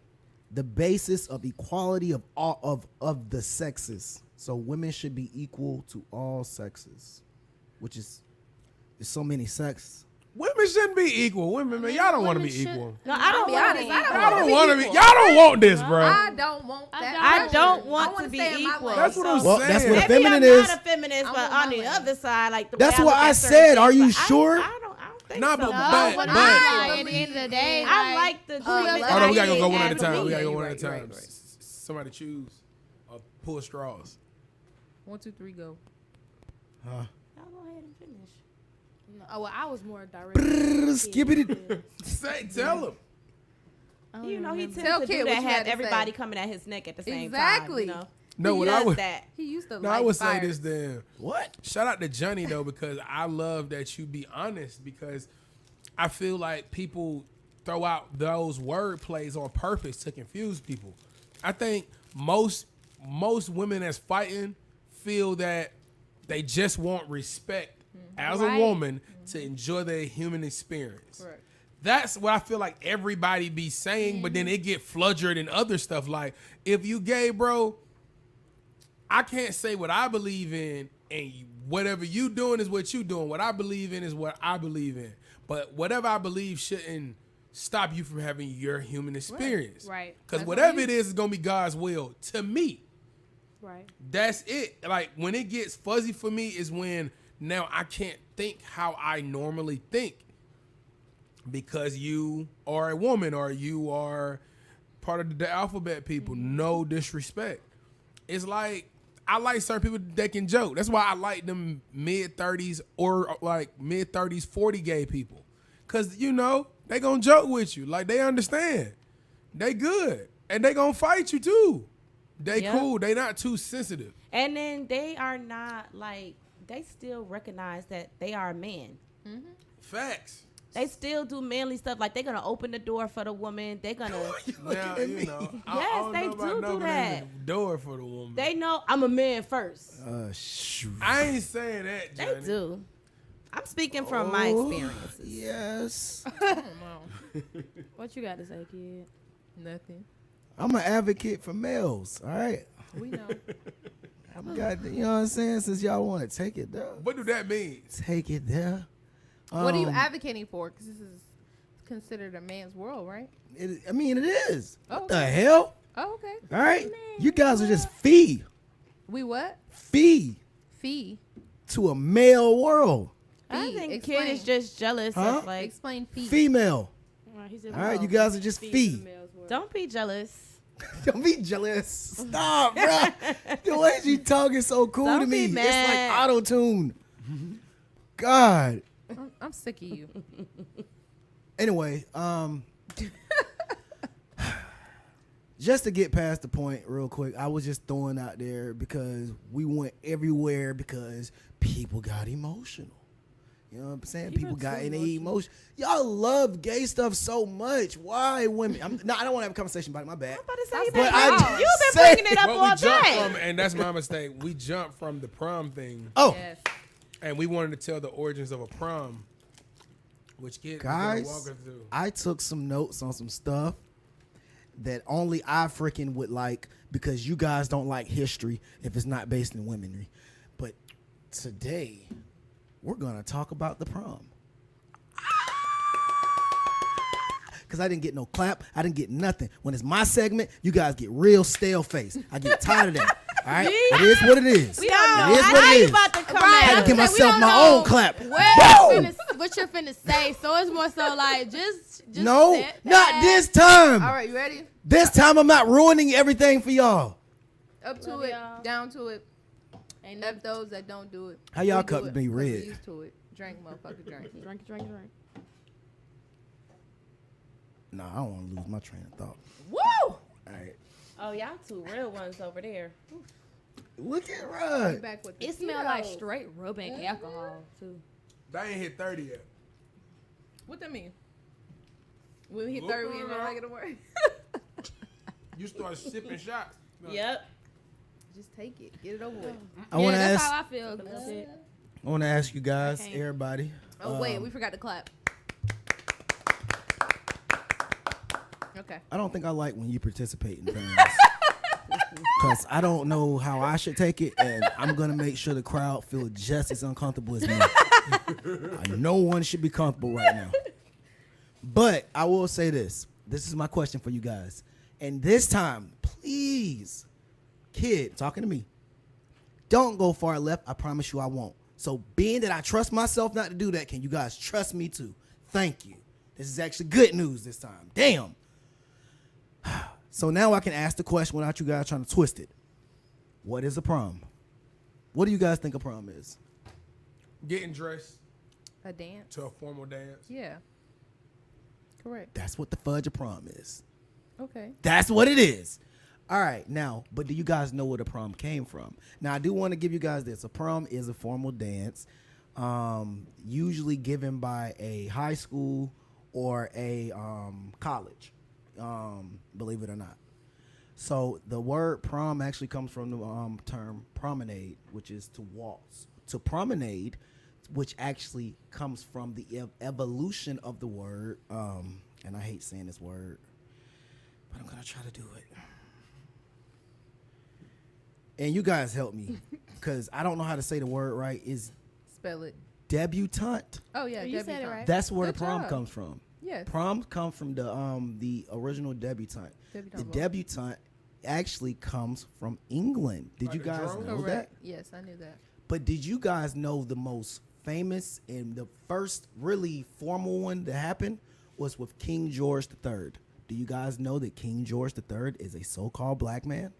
The basis of equality of all of the sexes. So women should be equal to all sexes, which is there's so many sexes. Women shouldn't be equal. Women, man, y'all don't want to be equal. No, I don't be want honest, to. I Y'all don't be want to be. equal. Y'all don't want this, bro. I don't want that. I pressure. don't want wanna to be stay in my equal. lane. That's what I'm Well, that's saying. what Maybe feminine I'm is. not a feminist, I but want on my the lane. other side, like the That's way what look I at certain said. things, Are you but sure? I don't think Nah, so. but- No, but- at the believe- end of the day, I like the. Oh, treatment let's- that Hold on, I we gotta get go one at a as time. We woman. gotta go you're one at a right, time. you're right, you're right. Somebody choose or pull straws. 1, 2, 3, go. Huh? Y'all go ahead and finish. Oh, well, I was more direct. Skibbity. Tell them. You know, he tends Tell to Kid do what that, you have had to everybody say. coming at his neck at the same Exactly. time. You know? No, He what I does would. that. He used to No, I light would say fires. this then. What? Shout out to Johnny though, because I love that you be honest, because I feel like people throw out those word plays on purpose to confuse people. I think most women that's fighting feel that they just want respect as Right. a woman to enjoy their human experience. Correct. That's what I feel like everybody be saying, but then it get fludgered in other stuff. Like, if you gay, bro, I can't say what I believe in, and whatever you doing is what you doing. What I believe in is what I believe in. But whatever I believe shouldn't stop you from having your human experience. Right. Because That's whatever what it is going to be God's will to me. Right. That's it. Like, when it gets fuzzy for me is when now I can't think how I normally think because you are a woman or you are part of the alphabet people. No disrespect. It's like, I like certain people that can joke. That's why I like them mid-30s or like mid-30s, 40 gay people. Because, you know, they going to joke with you. Like, they understand. They good. And they going to fight you, too. They Yep. cool. They not too sensitive. And then they are not like, they still recognize that they are a man. Facts. They still do manly stuff. Like, they're going to open the door for the woman. They're going to, Now, you know, Yes, I don't they know about do do opening that. the door for the woman. they know I'm a man first. Shoot. I ain't saying that, They Johnny. do. I'm speaking from my Oh, experiences. Yes. I don't know. What you got to say, kid? Nothing. I'm an advocate for males. All right. We know. I'm got, you know what I'm saying? Since y'all want to take it there, What do that mean? take it there. What are you Um, advocating for? Because this is considered a man's world, right? I mean, it is. Oh, What the hell? Oh, okay. All right. You guys are just fee We what? to a male world. I Fee. think Explain. Kid is just jealous Huh? of like, Explain fee. Female. He said, All right, you guys are just fee. don't be jealous. Don't be jealous. Stop, bro. The way you talking so cool Don't to me. be It's mad. like auto tune. God. I'm sick of you. Anyway, just to get past the point real quick, I was just throwing out there because we went everywhere because people got emotional. You know what I'm saying? People got in emotion. Y'all love gay stuff so much. Why women? I don't want to have a conversation about it. My bad. I'm about to say, you But been, I you've been say- bringing it up Well, all we jumped day. from, and that's my mistake. We jumped from the prom thing, Oh, Yes. and we wanted to tell the origins of a prom, which kid guys, walk us through. I took some notes on some stuff that only I freaking would like because you guys don't like history if it's not based in womenry. But today, we're going to talk about the prom. Because I didn't get no clap. I didn't get nothing. When it's my segment, you guys get real stale face. I get tired of that. right, it is what it is. We don't know. It is I what know it you is. about to come Right, I had at to us. give we myself don't my know own clap. What you're finna say. So it's more so like just No, sit not back. this time. All right, you ready? This time I'm not ruining everything for y'all. Up to Love it, y'all. down to it. Ain't F nothing. those that don't do it. How y'all We do cups it be 'cause we red? used to it. Drink, motherfucker, drink. Drink. No, I don't want to lose my train of thought. Woo! All right. Oh, y'all two real ones over there. Look at We Rod. back with the It smell like Tito's. straight rubbing alcohol too. They ain't hit 30 yet. What that mean? When we hit 30, we ain't gonna like it to work. You start sipping shots. Yep. Just take it. Get it over with. I want to that's ask. how I feel. That's it. I want to ask you guys, Okay. everybody. Oh, wait. We forgot to clap. Okay. I don't think I like when you participate in things. Because I don't know how I should take it, and I'm going to make sure the crowd feel just as uncomfortable as me. No one should be comfortable right now. But I will say this. This is my question for you guys. And this time, please, kid, talking to me, don't go far left. I promise you I won't. So being that I trust myself not to do that, can you guys trust me too? Thank you. This is actually good news this time. Damn. So now I can ask the question without you guys trying to twist it. What is a prom? What do you guys think a prom is? Getting dressed A dance? to a formal dance. Yeah. Correct. That's what the fudge of prom is. Okay. That's what it is. All right, now, but do you guys know where the prom came from? Now, I do want to give you guys this. A prom is a formal dance, usually given by a high school or a college, believe it or not. So the word prom actually comes from the term promenade, which is to waltz. To promenade, which actually comes from the evolution of the word, and I hate saying this word, but I'm going to try to do it. And you guys help me, because I don't know how to say the word right. Is Spell it. debutante? Oh, yeah. You said it debutante. right. That's where Good the prom job. comes from. Yes. Prom comes from the original debutante. Debutante. The debutante actually comes from England. Did Like you a guys drone? know that? Correct. Yes, I knew that. But did you guys know the most famous and the first really formal one that happened was with King George III? Do you guys know that King George III is a so-called black man?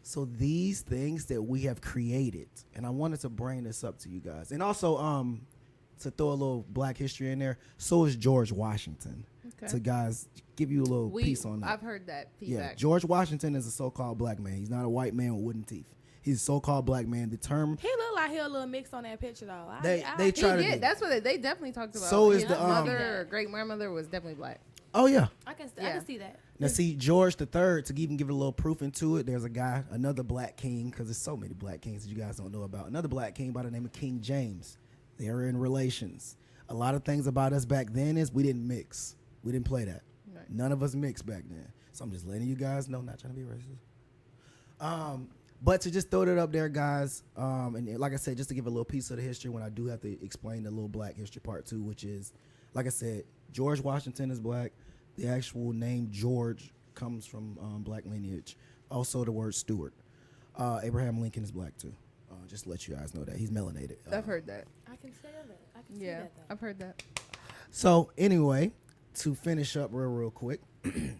So these things that we have created, and I wanted to bring this up to you guys. And also, to throw a little black history in there, so is George Washington. Okay. To guys, give you a little piece on that. I've heard that Yeah, feedback. George Washington is a so-called black man. He's not a white man with wooden teeth. He's a so-called black man. The term He look like he a little mixed on that picture though. they He try to did. do. That's what they definitely talked about. So is His the, mother or great grandmother was definitely black. Oh yeah. I can Yeah. see that. Now see, George III, to even give it a little proof into it, there's a guy, another black king, because there's so many black kings that you guys don't know about. Another black king by the name of King James. They are in relations. A lot of things about us back then is we didn't mix. We didn't play that. Right. None of us mixed back then. So I'm just letting you guys know, not trying to be racist. But to just throw that up there, guys, and like I said, just to give a little piece of the history when I do have to explain the little black history part too, which is, like I said, George Washington is black. The actual name George comes from black lineage. Also, the word Stewart. Abraham Lincoln is black too. Just to let you guys know that. He's melanated. I've heard that. I can say that. I can see Yeah, that though. I've heard that. So anyway, to finish up real quick.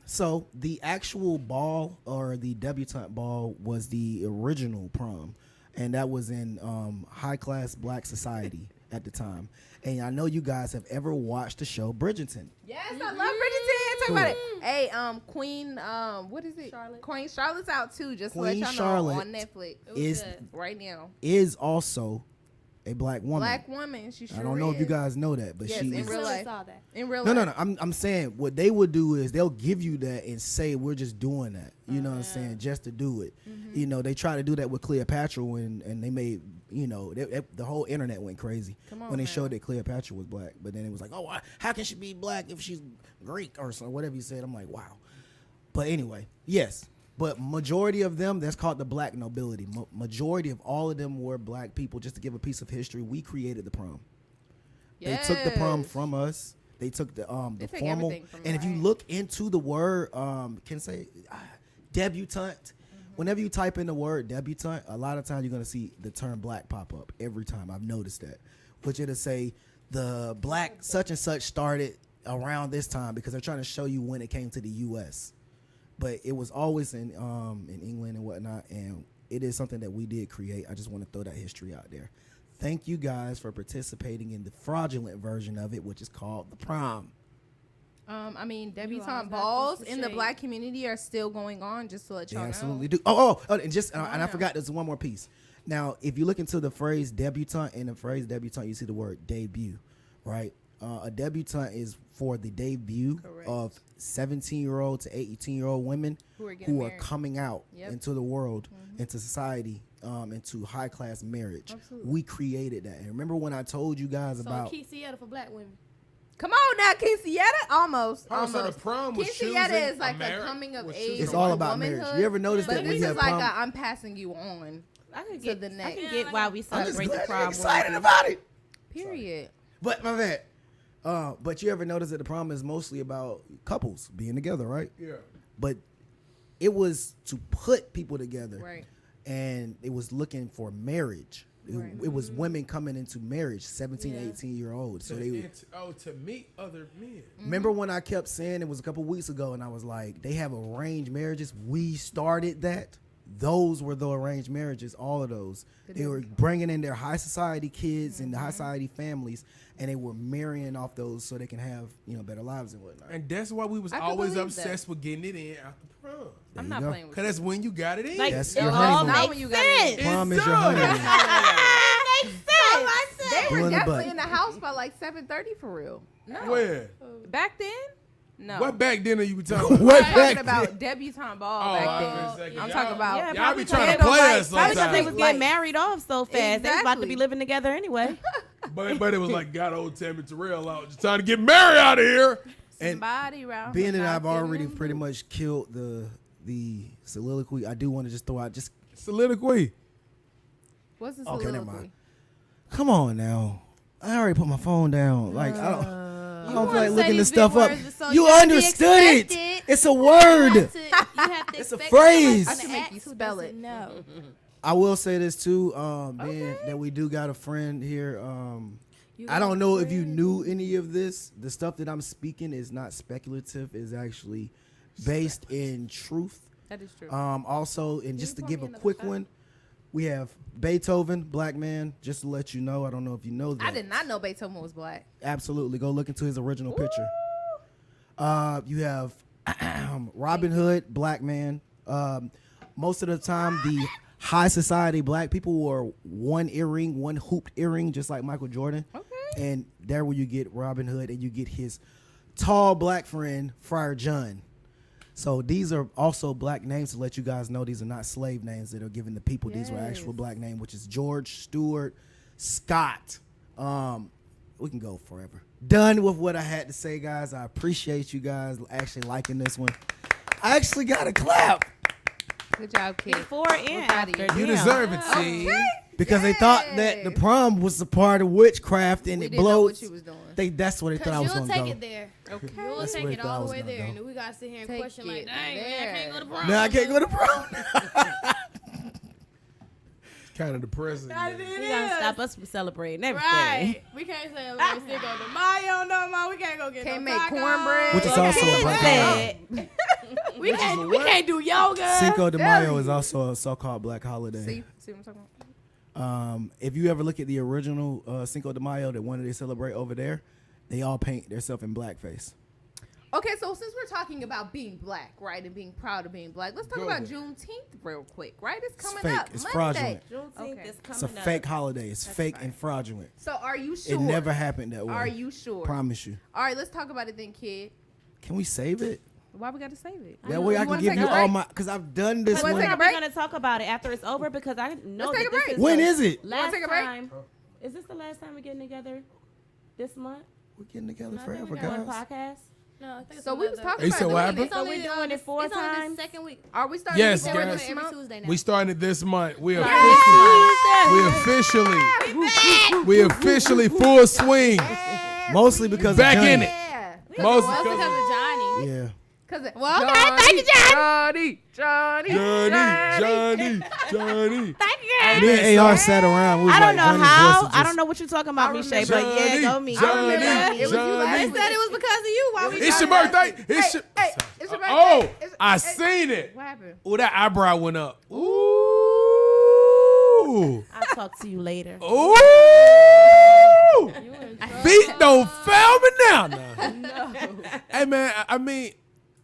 So the actual ball or the debutante ball was the original prom. And that was in high class black society at the time. And I know you guys have ever watched the show Bridgerton. Yes, I love Bridgerton. Talk about it. Hey, Queen, what is it? Charlotte. Queen Charlotte's out too. Just to Queen let y'all Charlotte know on Netflix is good. right now. is also a black woman. Black woman. She sure I don't know if you is. guys know that, but Yes, she in is. real life. saw that. In real No, life. I'm saying what they would do is they'll give you that and say we're just doing that. You know what I'm saying? Just to do it. Mm-hmm. You know, they try to do that with Cleopatra and they made, you know, the whole internet went crazy Come on, when they man. showed that Cleopatra was black. But then it was like, oh, how can she be black if she's Greek or so, whatever you said. I'm like, wow. But anyway, yes. But majority of them, that's called the black nobility. Majority of all of them were black people. Just to give a piece of history, we created the prom. They took the prom Yes. from us. They took the They take formal. everything from And us. if you look into the word, can say debutante, whenever you type in the word debutante, a lot of times you're gonna see the term black pop up every time. I've noticed that, which it'll say the black such and such started around this time because they're trying to show you when it came to the U.S. But it was always in England and whatnot, and it is something that we did create. I just want to throw that history out there. Thank you guys for participating in the fraudulent version of it, which is called the prom. I mean, debutante balls in the black community are still going on, just to let y'all know. Absolutely do. Oh, and I forgot there's one more piece. Now, if you look into the phrase debutante and the phrase debutante, you see the word debut, right? A debutante is for the debut of 17-year-old to 18-year-old women who are coming out into the world, into society, into high-class marriage. Absolutely. We created that. And remember when I told you guys about... Quinceañera for black women. Come on now, quinceañera, almost. So the prom was quinceañera is like a coming of age. It's all about marriage. You ever notice that we have prom? Like I'm passing you on. I can get why we celebrate the prom. I'm excited about it. Period. But my bad. But you ever notice that the prom is mostly about couples being together, right? Yeah. But it was to put people together, right? And it was looking for marriage. It was women coming into marriage, 17, 18-year-olds. So they to meet other men. Remember when I kept saying, it was a couple weeks ago, and I was like, they have arranged marriages. We started that. Those were the arranged marriages, all of those. They were bringing in their high society kids and the high society families, and they were marrying off those so they can have, better lives and whatnot. And that's why we was always obsessed with getting it in after prom. I'm not playing with because that's when you got it in. Like, that's your honeymoon. Not when you got it in. Prom is your honeymoon. They were definitely in the house by like 7:30 for real. No. Where? Back then? No. What back then are you talking about? What I'm back talking about debutante ball back then. I'm talking about. Y'all be trying to play us Probably because they sometimes. was getting married off so fast. They was about to be living together anyway. But it was like, got old Tammy Terrell out, just trying to get married out of here. And being that I've already pretty much killed the soliloquy, I do want to just throw out soliloquy. What's the soliloquy? Never mind. Come on now. I already put my phone down. Like I don't feel like looking this stuff up. So you understood it. It's a word. It's a phrase. I should make you spell it. No. I will say this too, being that we do got a friend here. I don't know if you knew any of this. The stuff that I'm speaking is not speculative. Is actually based in truth. That is true. Also, and just to give a quick one, we have Beethoven, black man. Just to let you know, I don't know if you know that. I did not know Beethoven was black. Absolutely, go look into his original picture. You have Robin Hood, black man. Most of the time, the high society black people wore one earring, one hooped earring, just like Michael Jordan. Okay. And there where you get Robin Hood, and you get his tall black friend, Friar John. So these are also black names to let you guys know these are not slave names that are given to people. Yes. These were actual black names, which is George Stewart Scott. We can go forever. Done with what I had to say, guys. I appreciate you guys actually liking this one. I actually got a clap. Good job, kid. Before and after. You deserve it, see. Okay. Because they thought that the prom was a part of witchcraft and it blows. Know what you was doing. That's what they thought I was going to go. You'll take it there. Okay. You'll take it all the way there. And we got to sit here and question like, dang, man, I can't go to prom. No, I can't go to prom. Kind of depressing. You gotta stop us from celebrating everything. Right. We can't celebrate Cinco de Mayo no more. We can't go get Can't no make tacos. cornbread. Which is also a black holiday. We can't do yoga. Cinco de Mayo is also a so-called black holiday. See what I'm talking about? If you ever look at the original Cinco de Mayo, the one that they celebrate over there, they all paint themselves in blackface. Okay, so since we're talking about being black, right, and being proud of being black, let's talk about Juneteenth real quick, right? It's coming fake. up. It's Monday. fraudulent. Juneteenth is coming It's a up. fake holiday. It's fake and fraudulent. So are you sure? It never happened that way. Are you sure? Promise you. All right, let's talk about it then, kid. Can we save it? Why we got to save it? That way I can give you all my, because I've done this Wanna one. take a We're break? going to talk about it after it's over because I know Let's take that a break. this is When the is it? last take a break? time. Is this the last time we're getting together this month? We're getting together No, I think forever, we got one guys. podcast. No, I think it's So we was another- talking You about said what doing happened? it. So we're doing it 4 it's only times? the second week. Are we starting Yes, this guys. every Every month? Tuesday now. We started this month. We Yeah. officially full swing. Mostly because Back of Johnny. in it. Yeah. Most Well, because because of Johnny. Yeah. Cause Well, okay, thank you, Johnny. Johnny. Thank you. Me and AR sat around. We was I don't like, know Johnny's how. voice is I don't just- know what you're talking about, Michelle, Johnny, but yeah, go me. Johnny, Go me. It was you Johnny. last They week. said it was because of you. Why we It's your talking about birthday. it? It's your. Hey, it's your birthday. Oh, It's- I seen it. What happened? Oh, that eyebrow went up. Ooh. I'll talk to you later. Ooh. You in trouble. Feet don't fail me now. No. Hey, man, I mean,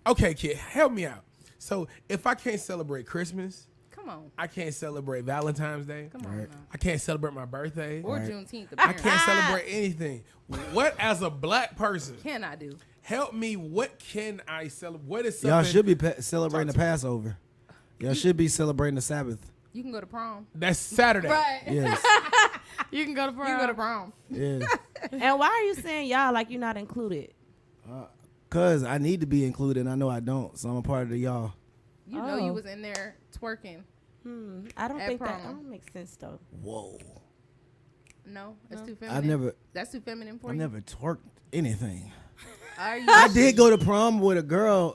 okay, kid, help me out. So if I can't celebrate Christmas, Come on. I can't celebrate Valentine's Day. Come on. Right. Now. I can't celebrate my birthday. Or Right. Juneteenth. I apparently. can't celebrate anything. What, as a black person, Can I do? help me? What can I celebrate? What is something? Y'all should be celebrating the Talk to me. Passover. Y'all should be celebrating the Sabbath. You can go to prom. That's Saturday. Right. Yes. You can go to prom. You can go to prom. Yeah. And why are you saying y'all like you're not included? Cause I need to be included and I know I don't. So I'm a part of the y'all. You know you Oh. was in there twerking. I don't At think that prom. don't make sense though. Whoa. No, that's too feminine. That's too feminine for I've you. never twerked anything. Are you? I did go to prom with a girl,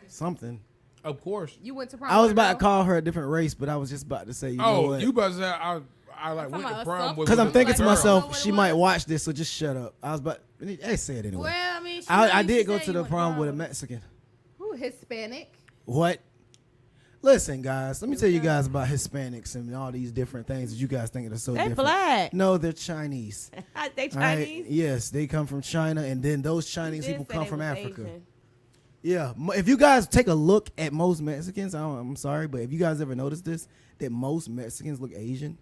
something. Of course. You went to prom. I was with a about to girl? call her a different race, but I was just about to say, you know Oh, what? you about to say I like went talking to about prom something? with Because I'm a thinking to girl. myself, What it she was? might watch this, so just shut up. I was about, hey, say it anyway. Well, I mean, I did go to the prom with a Mexican. Who Hispanic? What? Listen, guys, let me tell you guys about Hispanics and all these different things that you guys think are so They different. black. No, they're Chinese. They All right? Chinese. Yes, they come from China, and then those You Chinese did people say come they from was Africa. Asian. Yeah, if you guys take a look at most Mexicans, I'm sorry, but if you guys ever noticed this, that most Mexicans look Asian,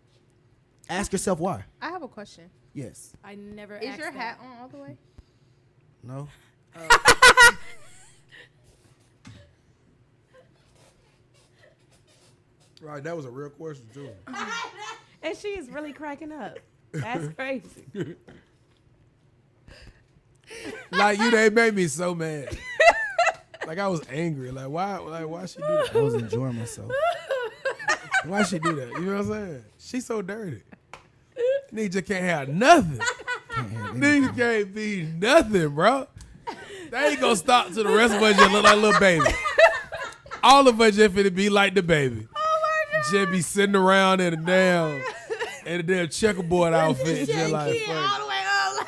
ask yourself why. I have a question. Yes. I never Is asked your that. hat on all the way? No. Right, that was a real question too. And she is really cracking up. That's crazy. Like they made me so mad. Like I was angry. Like why she do that? I was enjoying myself. Why she do that? You know what I'm saying? She's so dirty. Nigga can't have nothing. Can't have anything. Niggas can't be nothing, bro. They ain't gonna stop till the rest of us just look like little baby. All of us just finna be like the baby. Just be sitting around in a damn checkerboard outfit, just like fuck. all the way up.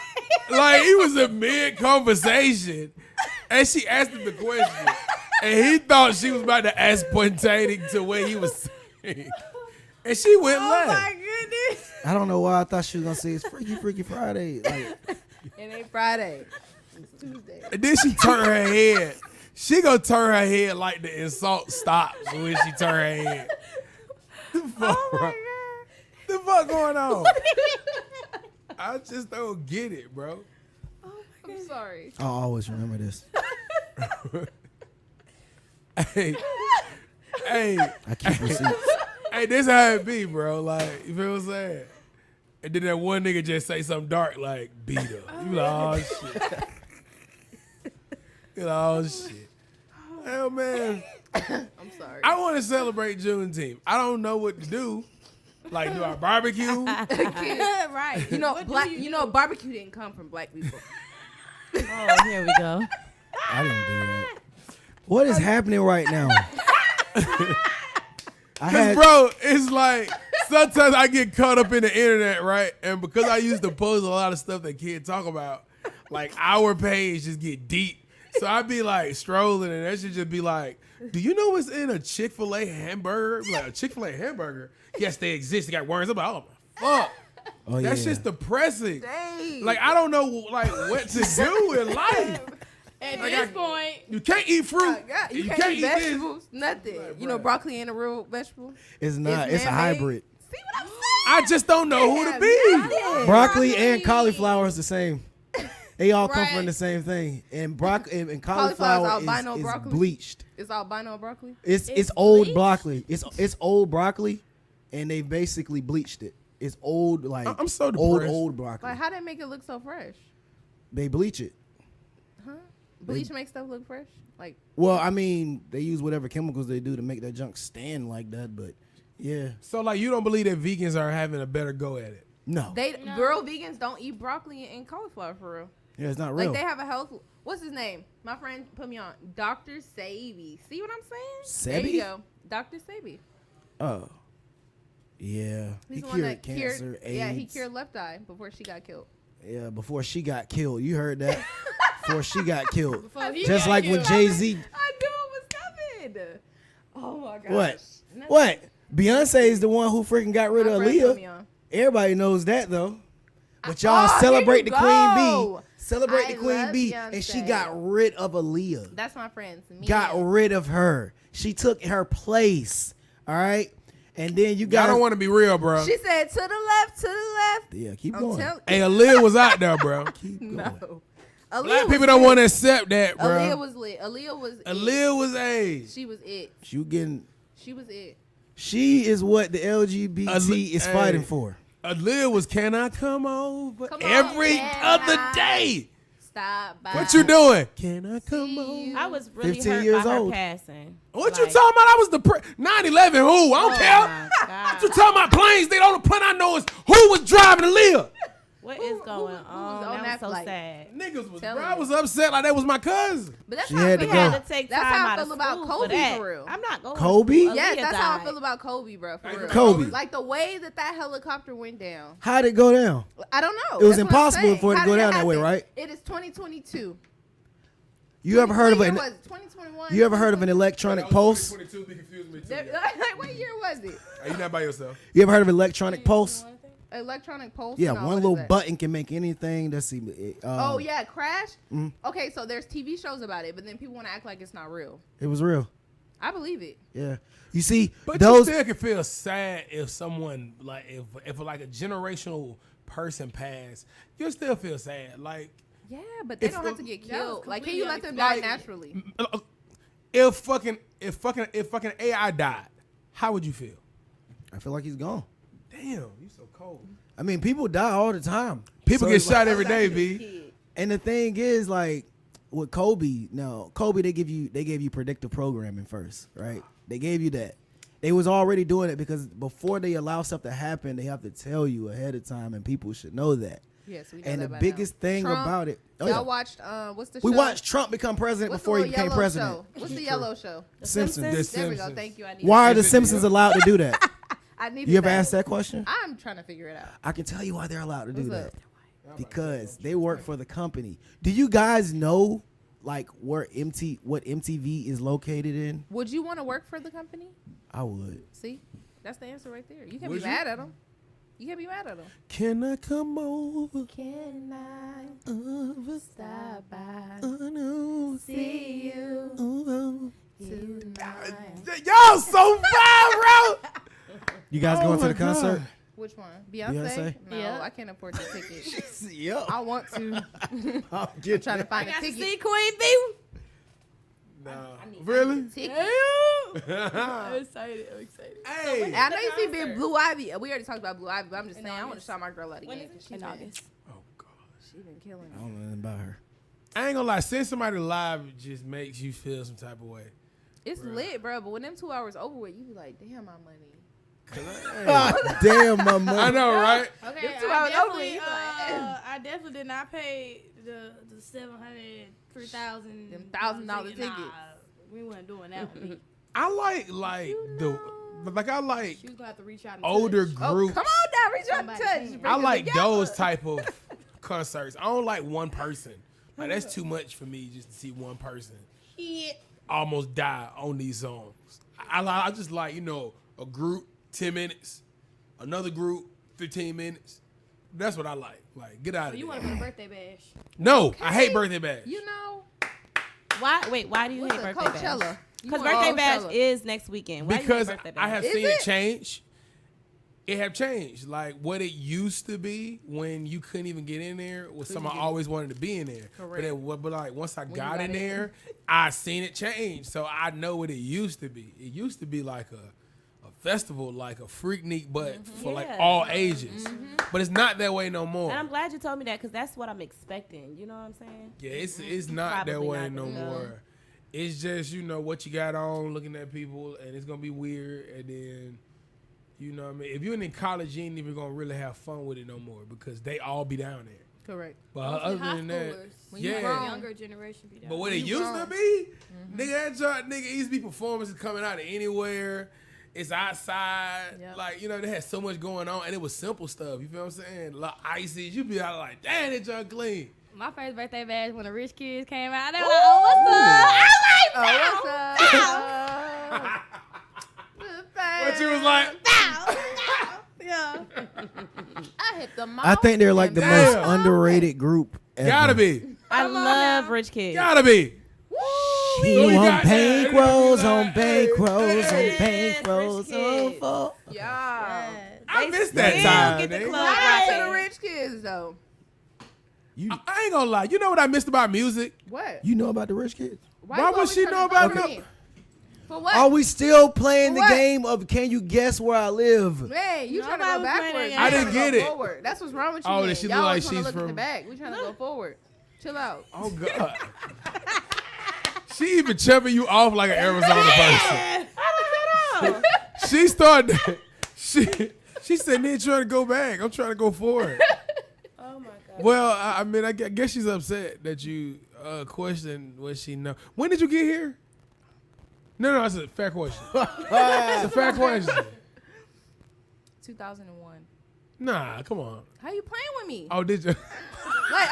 Like he was in mid conversation, and she asked him the question, and he thought she was about to ask spontaneous to what he was saying, and she went left. goodness. I don't know why I thought she was gonna say it's Freaky Friday. Like, It ain't Friday. It's Tuesday. And then she turned her head. She gonna turn her head like the insult stops when she turn her head. The fuck, bro? The fuck going on? I just don't get it, bro. I'm sorry. I'll always remember this. Hey, I keep receipts. hey, this how it be, bro. Like, you feel what I'm saying? And then that one nigga just say something dark like beat her. You like, oh shit. You like, oh shit. Hell man. I'm sorry. I want to celebrate Juneteenth. I don't know what to do. Like, do I barbecue? Right. You know, What do black. you You do? know, barbecue didn't come from black people. Oh, here we go. I didn't do that. What is happening right now? I Cause had, bro, it's like sometimes I get caught up in the internet, right? And because I used to post a lot of stuff that kids talk about, like our page just get deep. So I'd be like strolling and that should just be like, do you know what's in a Chick-fil-A hamburger? Like a Chick-fil-A hamburger? Yes, they exist. They got worms about. Oh my fuck. oh yeah. That's just depressing. Dang. Like I don't know like what to do in life. At Like this I- point, You can't eat fruit. God, you You can't, eat this. vegetables. Nothing. Like, You know, bruh. broccoli ain't a real vegetable. It's not. It's It's a man-made. hybrid. See what I'm saying? I just don't know who to be. Broccoli and cauliflower is the same. They all come from Right. the same thing. And broccoli and Cauliflower's cauliflower albino is broccoli. bleached. It's albino broccoli. It's It's old bleached? broccoli. It's old broccoli, and they basically bleached it. It's old like I'm so old depressed. broccoli. Like, how they make it look so fresh? They bleach it. Huh? Bleach makes stuff look fresh. Like, Well, I mean, they use whatever chemicals they do to make that junk stand like that, but yeah, So like you don't believe that vegans are having a better go at it? no, real vegans don't eat broccoli and cauliflower for real. yeah, it's not real. Like, they have a health. What's his name? My friend put me on. Dr. Sabi. See what I'm saying? Sebi? There you go. Dr. Sabi. Oh. Yeah. He's He the one that cured cancer, AIDS. Yeah, he cured left eye before she got killed. Yeah, before she got killed. You heard that? Before she got killed. Before he Just got like when killed. Jay-Z. I knew it was coming. Oh my gosh. What? What? Beyonce is the one who freaking got rid My of friend put me Aaliyah. on. Everybody knows that though. But y'all Oh, celebrate the here you Queen go. Bee. Celebrate I the Queen love Bee. And she Beyonce. got rid of Aaliyah. That's my friend's. Got rid of her. She took her place. All right. And then you I got. don't want to be real, bro. She said to the left, to the left. Yeah, keep I'm going. telling Hey, Aaliyah was out there, bro. Keep going. no. Black Aaliyah people was don't lit. want to accept that, bro. Aaliyah was lit. Aaliyah was a. She was it. You getting. She was it. She is what the LGBT is Hey. fighting for. Aaliyah was, can I come over Come on, every can other I? day? Stop by. What you doing? Can I come over? you. I was really 15 hurt years by her old. passing. What you Like, talking about? I was the 9/11. Who? I don't oh care. my What you God. talking about? Planes? They don't. The plane I know is who was driving Aaliyah. What Who- is who going was on? on That that was so flight? sad. Niggas was. Telling Bro, I you. was upset like that was my cousin. But that's She how I had feel to go. about. Had to take That's time how I out feel of about school Kobe that. for real. I'm not going. Kobe? To school. Yes, Aaliyah that's how I died. feel about Kobe, bro. For real. Kobe. Like the way that helicopter went down. How'd it go down? I don't know. It was That's what I'm impossible saying. for it to How go did down that way, happen? right? It is 2022. You ever heard of What an? year was it? 2021. You ever heard of an electronic pulse? Be confused me Like, what year was it? You not by yourself. You ever heard of electronic pulse? Electronic pulse. Yeah, No, one what is little that? button can make anything. That's Oh yeah, crash. Mhm. Okay, so there's TV shows about it, but then people want to act like it's not real. It was real. I believe it. Yeah. You see, But those. you still can feel sad if someone like if like a generational person passed, you still feel sad. Like Yeah, but they If don't the- have to get That was killed. Like, can you let them completely die naturally? if fucking AI died, how would you feel? I feel like he's gone. Damn, you so cold. I mean, people die all the time. People So get it's shot like- every day, B. And the thing is, like with Kobe, they gave you predictive programming first, right? They gave you that. They was already doing it because before they allow stuff to happen, they have to tell you ahead of time, and people should know that. Yes, we know And that the by biggest now. thing Trump, about it, y'all watched what's the show? we watched Trump become president What's before the he little became yellow president. show? What's the yellow show? Simpsons. There we go. Thank you. I need. Why are the Is it- Simpsons allowed to do that? I need. You ever asked that question? I'm trying to figure it out. I can tell you why they're allowed to do What's that. Because they work for the company. Do you guys know like what MTV is located in? Would you want to work for the company? I would. See, that's the answer right there. You can't Would be you? mad at them. You can't be mad at them. Can I come over? Can I Over, stop by? no, See you over. tonight. Y'all so fine, bro. You guys Oh going to my the concert? God. Which one? Beyonce? Beyonce? No, Yeah. I can't afford the ticket. Yep. I want to. I'm I'm getting trying to find a Got to ticket. see Queen Bee. No. need Really? Ticket. I'm excited. I'm excited. Hey. I know you see Big Blue Ivy. We already talked about Blue Ivy, but I'm just saying I want to August. shout my girl out When again is because it? she's In been, August. Oh God. she been killing I it. don't know nothing about her. I ain't gonna lie. Seeing somebody live just makes you feel some type of way. It's Bruh. lit, bro. But when them 2 hours over with, you be like, damn, my money. Damn, my money. I know, right? Okay, It's 2 hours over with. You I definitely did not pay the $700, $3,000 Them $1,000 tickets. Nah, we weren't doing that one. I like I like She was gonna have to reach out and older touch. Oh, groups. come on now, reach out and Somebody touch. sing. Bring I it like together. those type of concerts. I don't like one person. Like that's too much for me just to see one person almost die on these songs. I just like, a group 10 minutes, another group 15 minutes. That's what I like. Like get out So of you there. want to put a birthday bash? No, I hate birthday bash. You know, Why? Wait. Why do you what's hate a birthday Coachella? bash? You Because want birthday Coachella. bash is next weekend. Why Because do you hate birthday I bash? have Is seen it? it change. It have changed. Like what it used to be when you couldn't even get in there was someone always wanted to be in there. Correct. But like once I you got got in in. there, I seen it change. So I know what it used to be. It used to be like a festival, like a Freaknik, but for like Yeah. all ages. But it's not that way no more. And I'm glad you told me that because that's what I'm expecting. You know what I'm saying? Yeah, it's not that Probably way not no gonna go. more. It's just, what you got on, looking at people, and it's gonna be weird, and then you know what I mean? If you're in college, you ain't even gonna really have fun with it no more because they all be down there. Correct. But Mostly other high than that, schoolers. When you yeah. grown. Younger generation be But what it You used to grown. be, nigga, it used to be performances coming out of anywhere. It's outside. Yep. Like, you know, they had so much going on, and it was simple stuff. You feel what I'm saying? Like ices. You be out like, damn, that junk clean. My first birthday bash when the Rich Kids came out. They were like, oh, what's up? Oh, what's up? But you was like, Yeah. I hit the mouth. I think they're like the most Damn. underrated group ever. gotta be. I Come on love now. Rich Kids. Gotta be. You we on got that. bankrolls, on Hey, bankrolls, on Yes, bankrolls, Rich on Kids. fall. Yeah. I They missed that still time. get the nigga. club Shout out to the right. rich kids though. You I ain't gonna lie. You know what I missed about music? What? you know about the rich kids? Why you would always she trying know to about vote for no- me? For what? Are we still playing the What? game of can you guess where I live? Man, you trying to Nobody go was playing backwards. that I We didn't tryna get go it. Forward. That's what's wrong with you. Oh, men. that she Y'all look like always wanna she's look at from- the back. We trying to go forward. Chill out. Oh God. She even chumping you off like an Arizona person. She started. She said, "Nigga, trying to go back. I'm trying to go forward." Oh, my God. Well, I mean, I guess she's upset that you questioned what she know. When did you get here? No, it's a fair question. It's a fair question. 2001. Nah, come on. How you playing with me? Oh, did you? Like,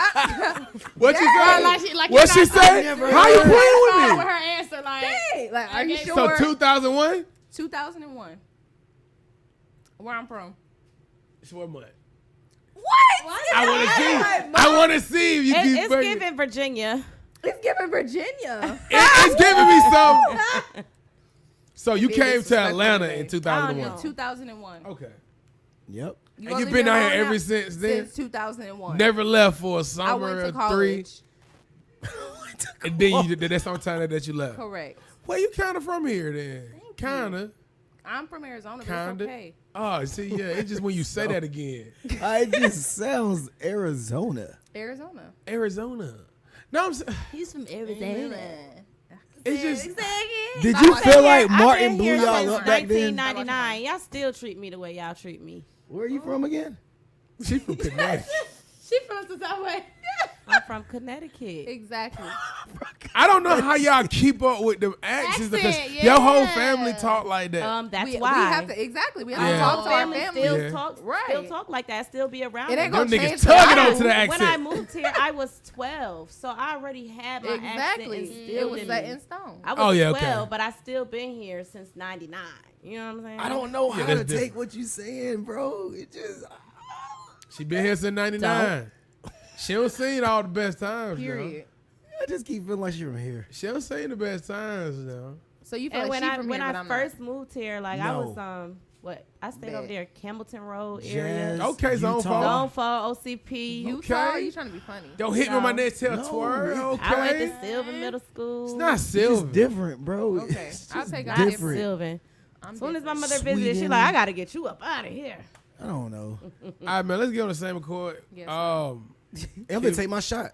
What you Yeah, say? like What you're she not- say? never How you heard. playing with with me? her answer, like, hey, like, are you Okay. sure? So 2001. 2001. Where I'm from? It's what month? What? I want to see. I want to see if you keep It's bringing. giving Virginia. It's giving Virginia. It's giving me some. So you Being came to disrespectful Atlanta today. in I 2001. don't 2001. Okay. Yep. And only you've been out around here now ever since then? Since 2001. Never left for a I summer went to or 3. college. And then that's the only time that you left. Correct. Well, you kind of from here then. Kind of. I'm from Arizona, but Kinda. it's okay. Oh, see, yeah. It's just when you say that again. It just sounds Arizona. Arizona. Arizona. No, I'm saying. He's from It's just. Did you feel like I've Martin been blew here y'all since up back then? 1999. Y'all still treat me the way y'all treat me. Where are you from again? She from Connecticut. She from the Southway. I'm from Connecticut. Exactly. I don't know how y'all keep up with them accents because Accent, your whole yeah. family talk like that. That's we why. have to exactly. We have Yeah. to talk to our family family. still Yeah. talk, Right. still talk like that, still be around. It ain't me. Them gonna niggas change. tugging forever. on to the When I accent. moved here, I was 12, so I already had my Exactly. accent It instilled was in set me. in stone. I was Oh, yeah, 12, okay. but I still been here since '99. You know what I'm saying? I don't know Yeah, how that's to different. take what you saying, bro. It just She been here since 99. She don't seen all the best times, Period. I just keep feeling like you're from here. She don't seen the best times, though. So you feel And like when she I from when here, but I I'm first moved here, like I No. was what I stayed Bet. over there, Campbellton Road Jazz, area. Okay, Zone Utah. Fall. Don't fall OCP. not. You Okay. tall? You trying to be funny? Don't hit me with my No. next tail No, twirl. it- Okay. I went to Sylvan Middle School. It's not It's silver. different, bro. Okay. It's I'll just take Not it different. Sylvan. I'm As soon as my different. mother visited, she Sweden. like, I gotta get you up out of here. I don't know. All right, man. Let's get on the same accord. Yes, sir. I'm gonna take my shot.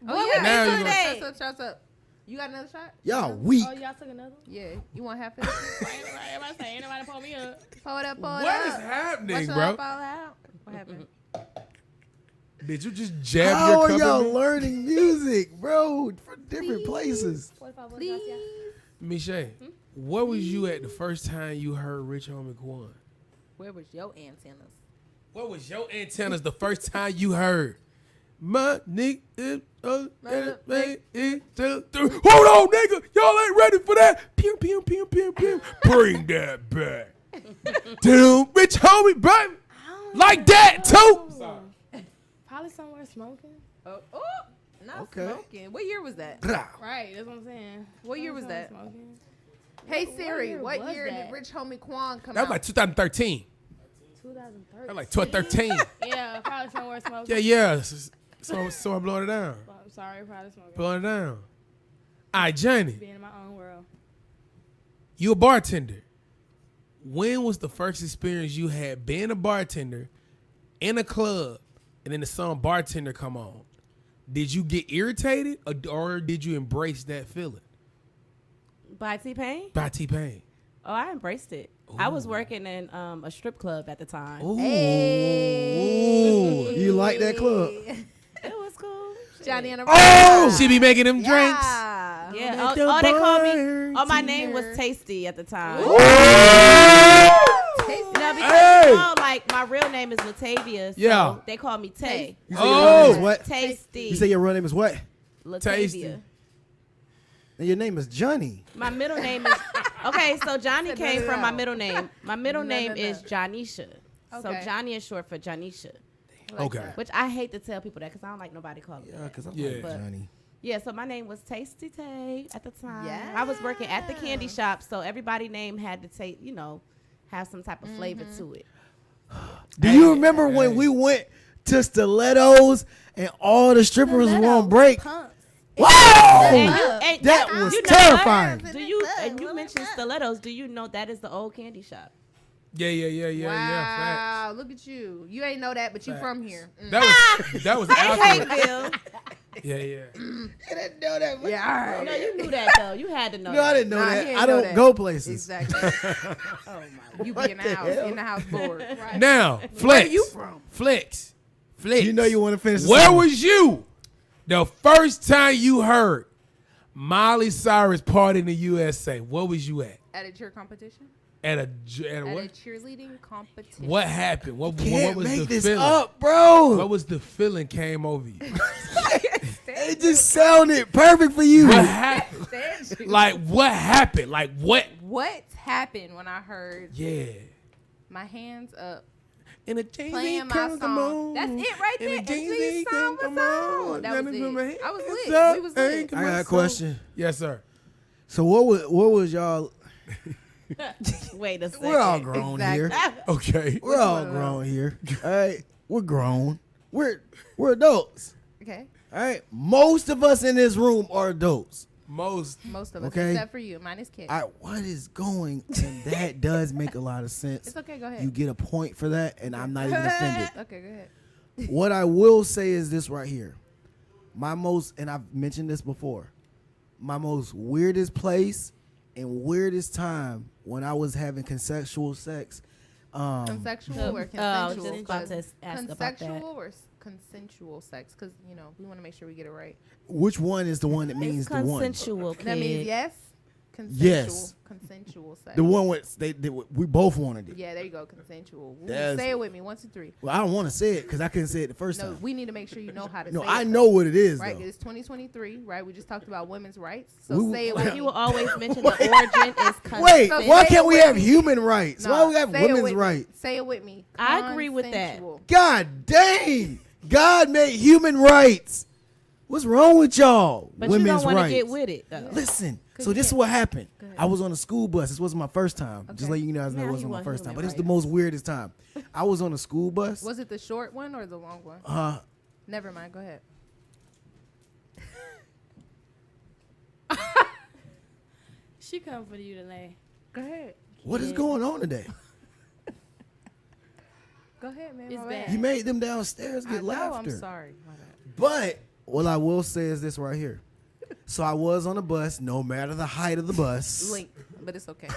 Oh yeah. Now you Shots gonna- up, shots up. You got another shot? Y'all weak. Oh, y'all took another one? Yeah. You want half it? Everybody say, ain't nobody pull me up. Pull it up. Pull it What up. is happening, What's bro? up, all out? What happened? Did you just jab How your are cup y'all at me? learning music, bro? From different places. 45 Please. shots, yeah. Michelle, where was you at the first time you heard Rich Homie Quan? Where was your antennas? What was your antennas the first time you heard? My nigga is Hold on, nigga. Y'all ain't ready for that. Pew, pew, pew, pew, pew. Bring that back. Damn, Rich Homie, baby. Like that, too. Probably somewhere smoking. Oh, not Okay. smoking. What year was that? Right, that's what I'm saying. What year was Somewhere that? smoking. Hey What Siri, year what was year that? did Rich Homie Quan come That was out? like 2013. 2013. That was like 2013. Yeah, probably somewhere smoking. Yeah. So I'm blowing it down. I'm sorry, probably smoking. Blowing it down. All right, Johnny, Being in my own world. you a bartender. When was the first experience you had being a bartender in a club and then the song Bartender come on? Did you get irritated or did you embrace that feeling? By T-Pain? By T-Pain. Oh, I embraced it. I was working in a strip club at the time. Ooh. You like that club? Johnny and a Oh! She be making them drinks. Yeah. Yeah. Oh, they called me. Oh, my name was Tasty at the time. No, because you know, like my real name is Latavia. So Yeah. they call me Tay. You say your real name is what? Tasty. You say your real name is what? Latavia. Tasty. And your name is Johnny. My middle name is okay. So Johnny came from my middle name. My middle name is Jonisha. So Okay. Johnny is short for Jonisha, Okay. which I hate to tell people that because I don't like nobody calling me Yeah, that. because I'm Yeah. like Johnny. Yeah, so my name was Tasty Tay at the time. Yeah. I was working at the candy shop, so everybody's name had to take, have some type of flavor to it. Do you remember when we went to Stilettos and all the strippers were on break? Pumps. Whoa! And That was you know terrifying. what? And you mentioned stilettos. Do you know that is the old candy shop? Yeah. Wow, look at you. You ain't know that, but you Facts. from here. That was after. Bill. Yeah. I didn't know that. Yeah, all right. No, you knew that though. You had to know. No, I that. didn't know Nah, he that. ain't I know don't that. go places. Exactly. Oh my! You be in the What the house, hell? in the house board. Right. Now, Flex. Where you from? Flex. You know you want to finish. Where was you the first time you heard Miley Cyrus party in the USA? Where was you at? At a cheer competition? At a At a what? cheerleading competition. What happened? What Can't was make the this feeling? up, bro. What was the feeling came over you? It just sounded perfect for you. What happened? Stand you. Like what happened? Like what? What happened when I heard Yeah. my hands up In a Jay-Z playing my come song? on. That's it right In there. a And Jay-Z the song come was on. on. That was it. I was lit. Up, We was lit. I got a question. Yes, sir. So what was y'all? Wait a second. We're all grown Exactly. here. Okay. We're all grown here. All right, we're grown. We're adults. Okay. All right, most of us in this room are adults. Most. Most of us, Okay. except for you. Minus Kid. All right, what is going? And that does make a lot of sense. It's okay. Go ahead. You get a point for that, and I'm not even offended. Okay, go ahead. What I will say is this right here. My most, and I've mentioned this before, my most weirdest place and weirdest time when I was having consensual sex. Consensual or I was consensual? just about to ask about that. Consensual or consensual sex? Because, we want to make sure we get it right. Which one is the one that means It's the one? consensual, kid. That means yes? Consensual. Yes. Consensual sex. The one with we both wanted it. Yeah, there you go. Consensual. Ooh, That's- say it with me. 1, 2, 3. Well, I don't want to say it because I couldn't say it the first No, time. we need to make sure you know how to No, say I it. know what it is Right, though. it's 2023, right? We just talked about women's rights. So We- say it Like with you me. will always mention the origin is consent. Wait, So why say can't it we with have me. human rights? No, Why we have say it women's with me. rights? Say it with me. I agree with that. Consensual. God dang! God made human rights. What's wrong with y'all? But women's you don't want to rights. get with it, though. Listen, Cause so you this is can't. what happened. Go ahead. I was on a school bus. This wasn't my first time. Just Okay. letting you guys know Now it you wasn't my want first time. But human it's the most weirdest time. I was on a school bus. Was it the short one or the long one? Never mind. Go ahead. She come for you today. Go ahead. What is going on today? Go ahead, man. It's My bad. You made them downstairs I get know, laughter. I'm sorry. My bad. But what I will say is this right here. So I was on a bus, no matter the height of the bus. Link, but it's okay.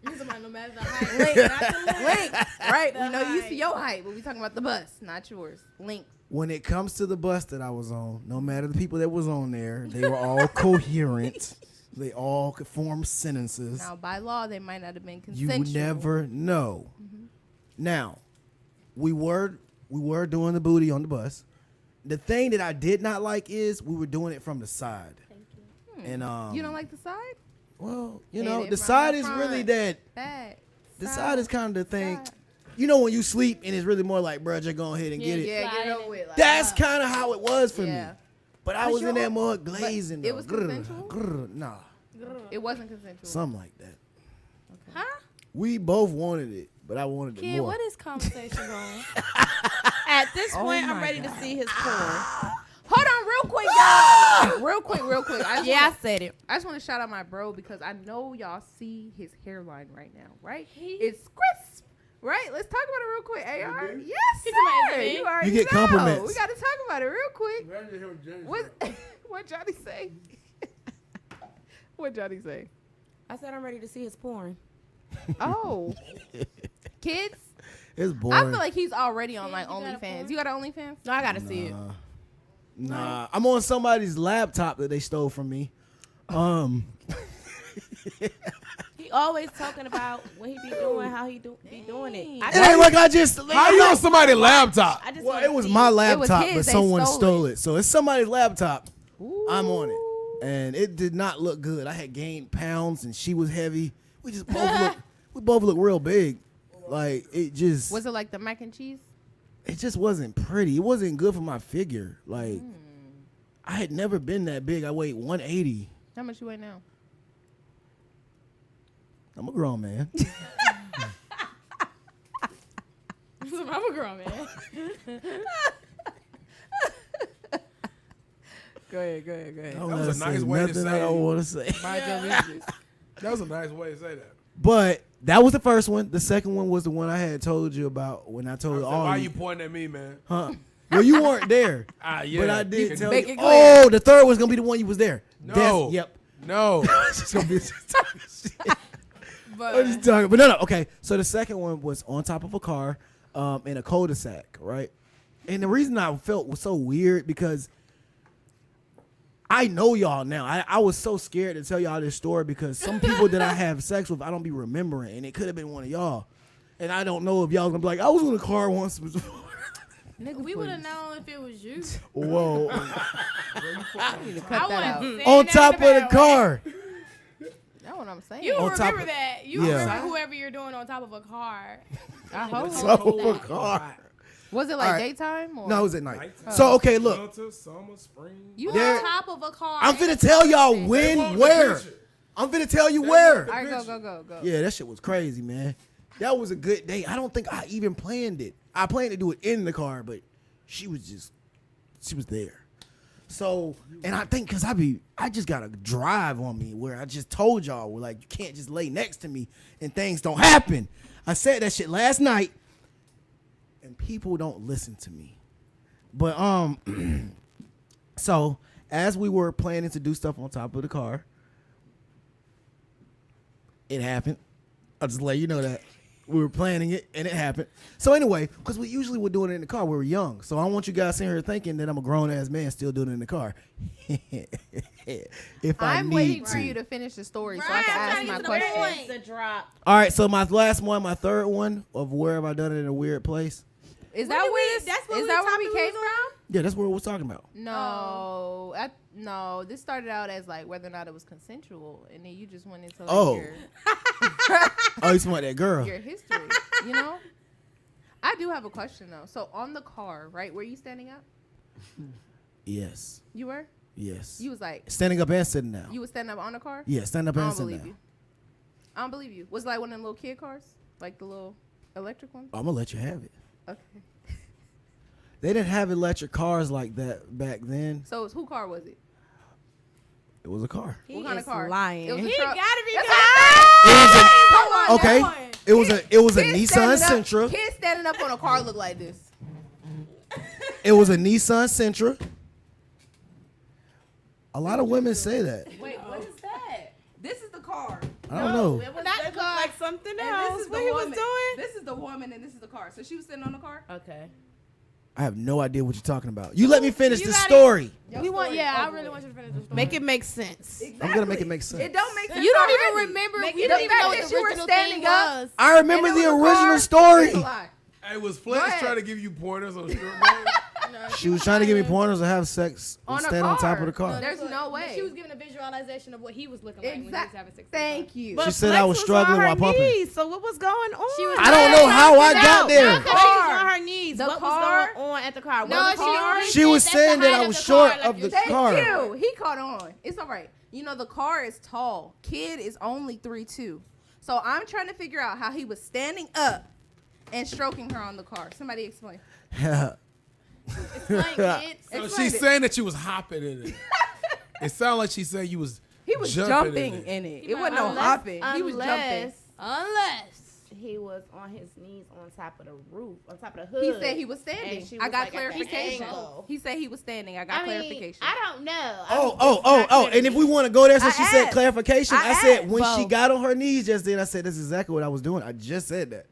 You talking about no matter the height, Link. not the length. Link. Right. The We know you height. see your height, but we talking about the bus, not yours. Link. When it comes to the bus that I was on, no matter the people that was on there, they were all coherent. They all could form sentences. Now, by law, they might not have been You consensual. would never know. Now, we were doing the booty on the bus. The thing that I did not like is we were doing it from the side. Thank you. And You don't like the side? well, you Hit know, it the from side the is front. really that. Bad. The side is kind of the thing. Side. You know when you sleep and it's really more like, bruh, just go ahead and get it. Yeah, get it Sliding over with. Like, That's kind of how it was for Yeah. me. But I For was in sure. that mud glazing. it though. was Grr, consensual? grr, nah, It wasn't consensual. something like that. Huh? We both wanted it, but I wanted it Kid, more. what is conversation going? At this Oh point, I'm my ready to see his porn. Hold on, real quick, y'all. real quick. Yeah, I said it. I just want to shout out my bro because I know y'all see his hairline right now, right? It's crisp, right? Let's talk about it real quick. AR, yes, He's talking sir. about You it. already You get know. compliments. We got to talk about it real quick. What Johnny say? What Johnny say? I said I'm ready to see his porn. Oh, kids. It's boring. I feel like he's already on like You got a OnlyFans. porn? You got an OnlyFans? No, I gotta see it. Nah, I'm on somebody's laptop that they stole from me. He always talking about what he be doing, how he be doing it. It ain't like I just. How you on somebody's laptop? I just Well, wanna it was see my was laptop, his, but they someone stole stole it. So it's somebody's laptop. I'm on it, and it did not look good. I had gained pounds, and she was heavy. We both look real big. Like it just. Was it like the mac and cheese? It just wasn't pretty. It wasn't good for my figure. Like I had never been that big. I weighed 180. How much you weigh now? I'm a grown man. I'm a girl, man. Go ahead. That was a nice way to say I don't it. want to say. That was a nice way to say that. But that was the first one. The second one was the one I had told you about when I told all Why you. you pointing at me, man? Huh? Well, you weren't there. Yeah. But I did tell make you. it clear. Oh, the third was gonna be the one you was there. No. Yep. No. It's just gonna be talking shit. But I'm just talking. But no. Okay. So the second one was on top of a car, in a cul-de-sac, right? And the reason I felt was so weird because I know y'all now. I was so scared to tell y'all this story because some people that I have sex with, I don't be remembering, and it could have been one of y'all. And I don't know if y'all was gonna be like, I was in a car once before. nigga, We would have known if it was you. Whoa. You need to cut that out. On top of the car. That's what I'm saying. You On top remember of- that. You Yeah. remember whoever you're doing on top of a car. I hope On so. top of a car. Was it like All right. daytime or No, it was at night. So okay, look. Winter, summer, spring. You There- On top of a car. I'm finna tell y'all when, where. I'm finna tell you where. All right, go. Yeah, that shit was crazy, man. That was a good day. I don't think I even planned it. I planned to do it in the car, but she was there. So, and I think because I just got a drive on me where I just told y'all, we're like, you can't just lay next to me and things don't happen. I said that shit last night and people don't listen to me. But, so as we were planning to do stuff on top of the car, it happened. I'll just let you know that. We were planning it, and it happened. So anyway, because we usually were doing it in the car, we were young. So I don't want you guys sitting here thinking that I'm a grown-ass man still doing it in the car. If I'm I waiting need for to. you to finish the story so I Right, can I'm ask trying to my get to the question. point. the drop. All right, so my last one, my third one of where have I done it in a weird place? Is What that did where we- that's what is we that where topic we we came was from? Yeah, that's what we're talking about. No, no. This started out as like whether or not it was consensual, and then you just went into like Oh. your Oh, you talking about that girl? your history. You know, I do have a question though. So on the car, right? Were you standing up? Yes, You were. yes. You was like Standing up and sitting down. you was standing up on the car. Yeah, stand up I and don't sit believe down. you. I don't believe you. Was it like one of them little kid cars, like the little electric ones? I'm gonna let you have it. Okay. They didn't have electric cars like that back then. So whose car was it? It was a car. He What kind is of car? lying. It was a He truck. gotta be That's good. Come on, Okay, on. it was a Kids Nissan standing up- Sentra. Kids standing up on a car look like this. It was a Nissan Sentra. A lot of women say that. Wait, what is that? This is the car. I don't know. It was That the looked car. like something And else. this is What the he woman. was doing? This is the woman and this is the car. So she was sitting on the car. Okay. I have no idea what you're talking about. You let me finish You the gotta- story. We want, story yeah, I over really with. want you to finish the story. Make it make sense. Exactly. I'm gonna make it make sense. It don't make sense. You don't even already. remember. Make You it- don't the even know fact what that the you were original standing thing up. was. I remember And it the was a original car. story. It's a lie. Hey, was Go Flint ahead. trying to give you pointers on strip mall? She was trying to give me pointers to have sex and On a stand on top of car. the car. There's no way. She was giving a visualization of what he was looking like when he was Exactly. having sex. Thank you. She said I was struggling while pumping. So what was going on? She was I don't know how I got No, there. not 'cause she was on her knees. The What car. was going on at the car? No, Was she the car? didn't. She was That's the saying that height I of was the short car, like of the you Thank car. you. He caught on. It's all right. You know, the car is tall. Kid is only 3'2". So I'm trying to figure out how he was standing up and stroking her on the car. Somebody explain. Explain, kid. So Explain she's it. saying that you was hopping in it. It sounded like she said you was. He was jumping jumping in it. in it. He It wasn't might- no unless- hopping. He was jumping. Unless He was on his knees on top of the roof, on top of the He hood. said he was standing. And she I was, got like, at the clarification. angle. He said he was standing. I got clarification. I don't know. Oh. And if we want to go there, since I she said asked. clarification, I I said asked. when she Both. got on her knees just then, I said that's exactly what I was doing. I just said that.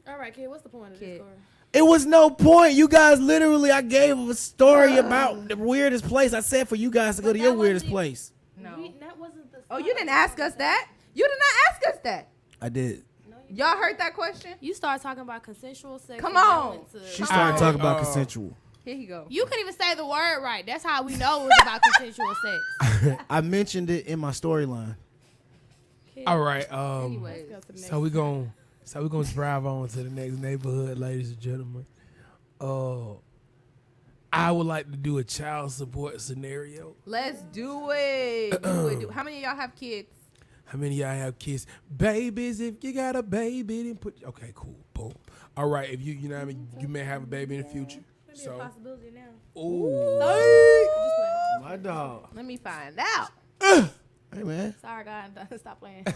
all right, kid. What's the point of Kid. this story? It was no point. You guys literally, I gave a story about the weirdest place. I said for you guys to go to your weirdest place. No. That wasn't the. Oh, you didn't ask us that. You did not ask us that. I did. Y'all heard that question? You started talking about consensual sex. Come on. She started talking about consensual. Here you go. You couldn't even say the word right. That's how we know it was about consensual sex. I mentioned it in my storyline. All right. Anyways. So we're gonna drive on to the next neighborhood, ladies and gentlemen. I would like to do a child support scenario. Let's do it. How many of y'all have kids? How many of y'all have kids? Babies, if you got a baby, then put. Okay, cool. Boom. All right. If you know what I mean, you may have a baby in the future. Could be a possibility now. Ooh. My dog. Let me find out. Hey, man. Sorry, God. Stop playing.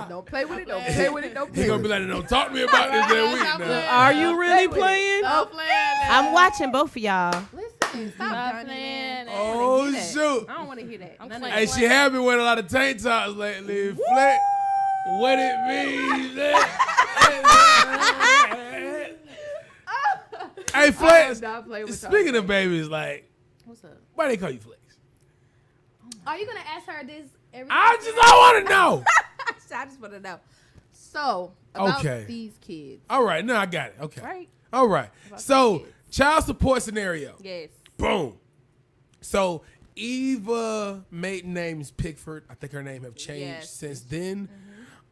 Don't play with it. Don't play with it. Don't play You're gonna with be it. like, don't talk to me about this that week now. Are you really playing? Stop playing. I'm watching both of y'all. Listen, stop Johnny, man. playing. Oh shoot. I don't want to hear that. I'm None of playing. Hey, she have been wearing a lot of tank tops lately. Flex, what it means? Hey, Flex. not play with Speaking of babies, like, What's up? why they call you Flex? Are you gonna ask her this every I want to know. I just want to know. So, about Okay. these kids. All right, no, I got it. Okay. Right? All right. About So, kids. child support scenario. Yes. Boom. So, Eva maiden name is Pickford. I think her name have changed Yes. since then.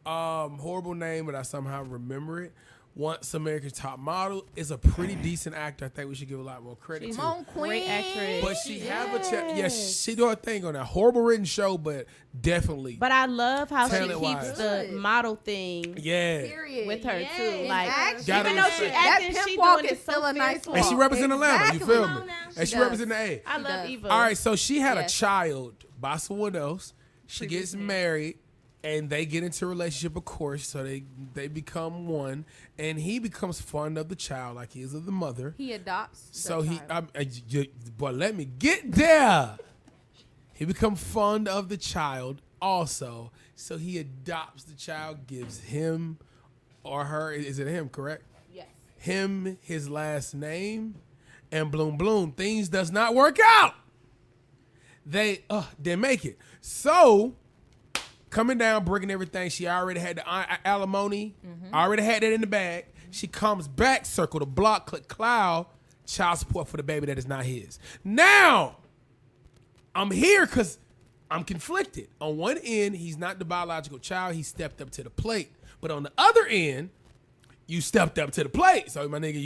Horrible name, but I somehow remember it. Once America's Top Model is a pretty decent actor. I think we should give a lot more credit Come to. on, Queen. Great actress. But she have a she do her thing on that horrible written show, but definitely. But I love how she Talent-wise. keeps the model thing Yeah. Period. with her Yes. too. Like Action. Gotta even though she respect. That acting, pimp she walk doing is it still so a nice fiercely. walk. And she represent Atlanta. You Exactly. feel Come me? on now. And she She represent the A. I love does. Eva. All right, so she had a Yes. child by someone else. She gets Previously. married, and they get into a relationship, of course. So they become one, and he becomes fond of the child like he is of the mother. He adopts. the So he, child. but let me get there. He becomes fond of the child also. So he adopts the child, gives him or her. Is it him? Correct. Yes. Him his last name, and bloom bloom. Things does not work out. They didn't make it. So coming down, breaking everything. She already had the alimony. Already had that in the bag. She comes back, circle the block, click cloud, child support for the baby that is not his. Now, I'm here because I'm conflicted. On one end, he's not the biological child. He stepped up to the plate. But on the other end, you stepped up to the plate. So, my nigga,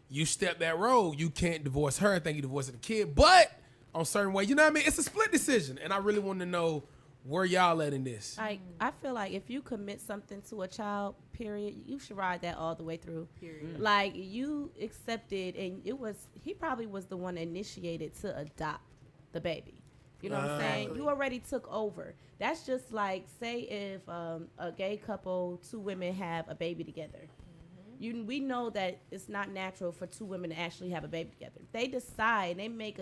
you stepped that road. You can't divorce her. I think you divorcing the kid. But on certain way, you know what I mean? It's a split decision. And I really want to know where y'all at in this. Like I feel like if you commit something to a child, period, you should ride that all the way through. Period. Like you accepted, and he probably was the one that initiated to adopt the baby. You know what I'm saying? Exactly. You already took over. That's just like say if a gay couple, two women have a baby together. We know that it's not natural for two women to actually have a baby together. They decide, they make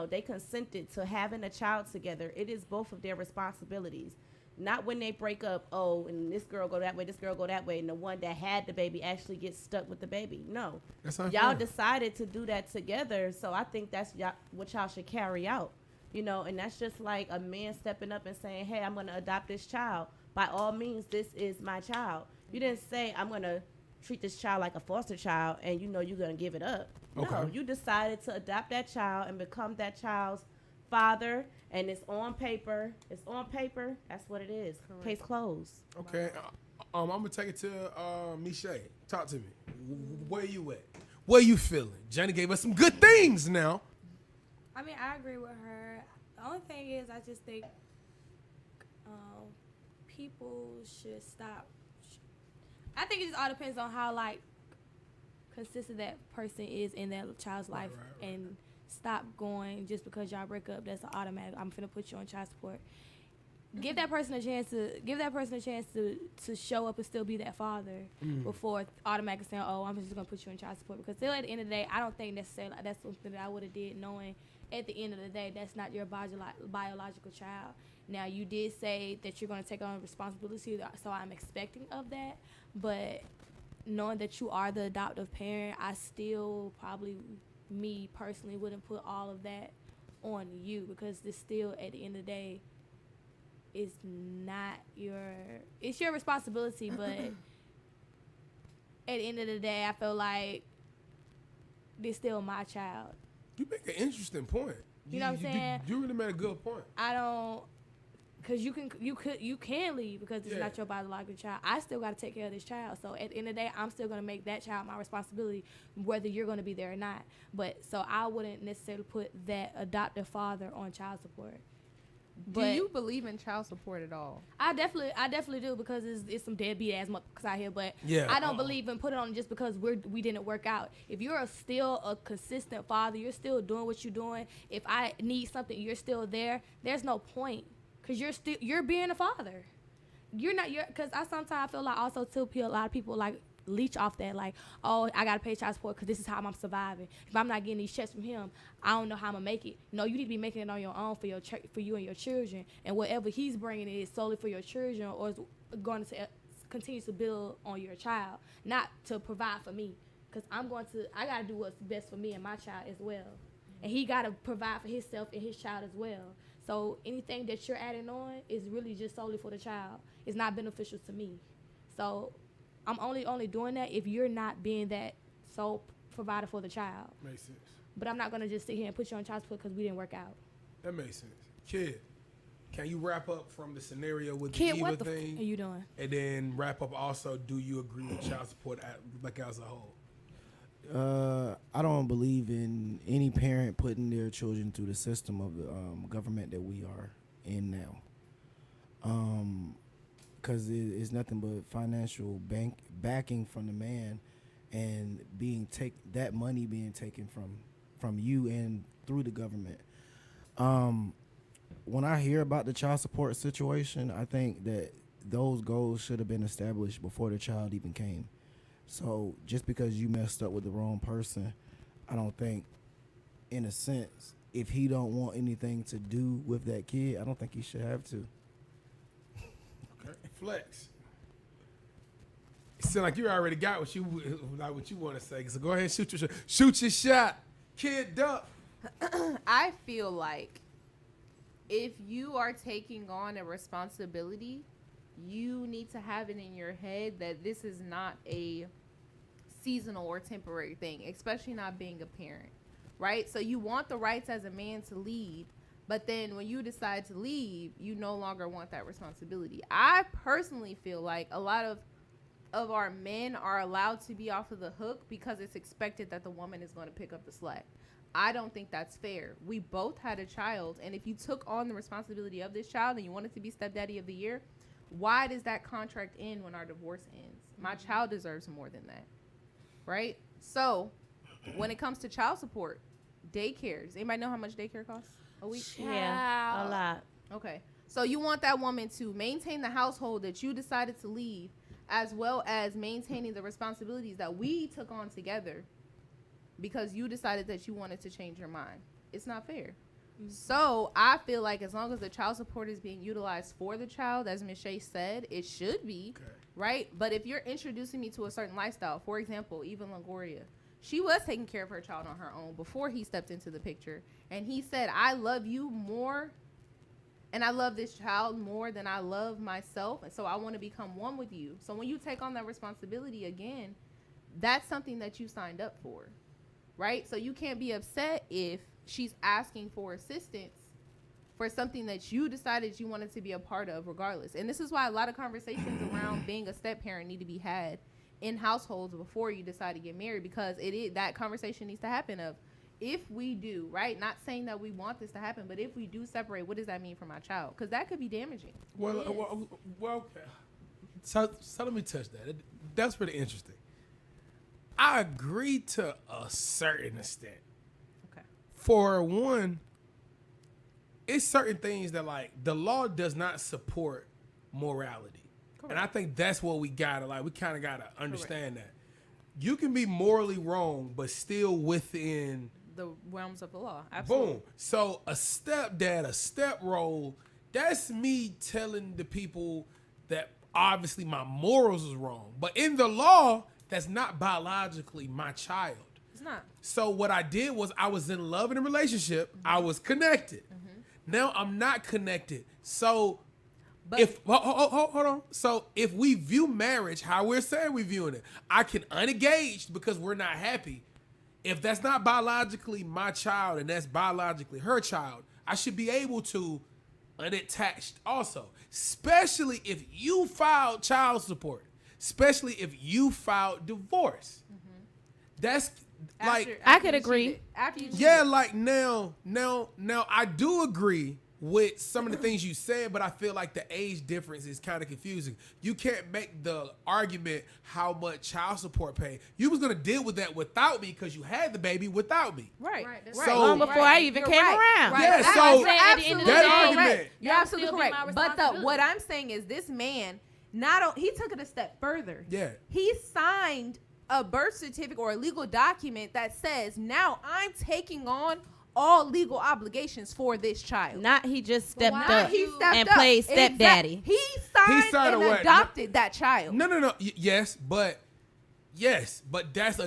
they consented to having a child together. It is both of their responsibilities. Not when they break up, and this girl go that way, this girl go that way, and the one that had the baby actually gets stuck with the baby. No. That's not Y'all fair. decided to do that together, so I think that's what y'all should carry out. And that's just like a man stepping up and saying, hey, I'm going to adopt this child. By all means, this is my child. You didn't say, I'm going to treat this child like a foster child, and you're going to give it up. Okay. No, you decided to adopt that child and become that child's father, and it's on paper. That's what it is. Correct. Case closed. Okay. I'm going to take it to Miche. Talk to me. Where you at? Where you feeling? Johnny gave us some good things now. I mean, I agree with her. The only thing is, I just think people should stop. I think it just all depends on how consistent that person is in that child's life, Right. and stop going just because y'all break up. That's an automatic. I'm finna put you on child support. Give that person a chance to show up and still be that father before automatically saying, "Oh, I'm just gonna put you in child support." Because still, at the end of the day, I don't think necessarily that's something that I would have did, knowing at the end of the day that's not your biological child. Now, you did say that you're gonna take on responsibility, so I'm expecting of that. But knowing that you are the adoptive parent, I still probably, me personally, wouldn't put all of that on you, because it's still, at the end of the day, it's your responsibility, but at the end of the day, I feel like they're still my child. You make an interesting point. You know what I'm saying? You really made a good point. I don't, because you can leave because it's not your biological child. I still got to take care of this child. So at the end of the day, I'm still going to make that child my responsibility, whether you're going to be there or not. But so I wouldn't necessarily put that adoptive father on child support. Do you believe in child support at all? I definitely do, because it's some deadbeat ass motherfuckers out here. But I don't believe in putting on just because we didn't work out. If you're still a consistent father, you're still doing what you're doing. If I need something, you're still there. There's no point, because you're being a father. Because I sometimes feel like also too, a lot of people like leech off that, like, oh, I gotta pay child support because this is how I'm surviving. If I'm not getting these checks from him, I don't know how I'm gonna make it. No, you need to be making it on your own for you and your children, and whatever he's bringing is solely for your children, or is going to continue to build on your child, not to provide for me, because I gotta do what's best for me and my child as well, and he gotta provide for himself and his child as well. So anything that you're adding on is really just solely for the child. It's not beneficial to me. So I'm only doing that if you're not being that sole provider for the child. Makes sense. But I'm not going to just sit here and put you on child support because we didn't work out. That makes sense. Kid, can you wrap up from the scenario with Kid, the what Eva the thing? are you doing? And then wrap up also, do you agree with child support as a whole? I don't believe in any parent putting their children through the system of the government that we are in now. Because it's nothing but financial backing from the man, and that money being taken from you and through the government. When I hear about the child support situation, I think that those goals should have been established before the child even came. So just because you messed up with the wrong person, I don't think, in a sense, if he don't want anything to do with that kid, I don't think he should have to. Flex. It sounds like you already got what you want to say. So go ahead and shoot your shot. Kid Duck. I feel like if you are taking on a responsibility, you need to have it in your head that this is not a seasonal or temporary thing, especially not being a parent, right? So you want the rights as a man to lead, but then when you decide to leave, you no longer want that responsibility. I personally feel like a lot of our men are allowed to be off of the hook because it's expected that the woman is going to pick up the slack. I don't think that's fair. We both had a child, and if you took on the responsibility of this child and you wanted to be stepdaddy of the year, why does that contract end when our divorce ends? My child deserves more than that, right? So when it comes to child support, daycares, anybody know how much daycare costs a week? Yeah, a lot. Okay. So you want that woman to maintain the household that you decided to leave, as well as maintaining the responsibilities that we took on together because you decided that you wanted to change your mind. It's not fair. Mm-hmm. So I feel like as long as the child support is being utilized for the child, as Ms. Shea said, it should be, right? But if you're introducing me to a certain lifestyle, for example, even Longoria, she was taking care of her child on her own before he stepped into the picture. And he said, I love you more, and I love this child more than I love myself. And so I want to become one with you. So when you take on that responsibility again, that's something that you signed up for, right? So you can't be upset if she's asking for assistance for something that you decided you wanted to be a part of regardless. And this is why a lot of conversations around being a step parent need to be had in households before you decide to get married, because that conversation needs to happen of, if we do, right? Not saying that we want this to happen, but if we do separate, what does that mean for my child? Because that could be damaging. Well, so let me touch that. That's pretty interesting. I agree to a certain extent. Okay. For one, it's certain things that, like, the law does not support morality. Correct. And I think that's what we gotta, like, we kind of gotta understand. Correct. That you can be morally wrong, but still within the realms of the law. Absolutely. Boom. So a stepdad, a step role, that's me telling the people that obviously my morals is wrong. But in the law, that's not biologically my child. It's not. So what I did was I was in love in a relationship. I was connected. Now I'm not connected. So But if hold on. So if we view marriage how we're saying we're viewing it, I can unengage because we're not happy. If that's not biologically my child and that's biologically her child, I should be able to unattached also. Especially if you filed child support. Especially if you filed divorce. That's like I could agree. After you yeah, like now I do agree with some of the things you said, but I feel like the age difference is kind of confusing. You can't make the argument how much child support pay. You was gonna deal with that without me because you had the baby without me. Right. Right, So- Long before I even You're came right. around. Right. Yeah, That- so you're at the end of the that day, argument- correct. You're That'll absolutely still be my correct. But responsibility. what I'm saying is this man he took it a step further. Yeah. He signed a birth certificate or a legal document that says now I'm taking on all legal obligations for this child. Not he just stepped why up He stepped and up. played stepdaddy. He signed signed and a what? adopted that child. No. Yes, but that's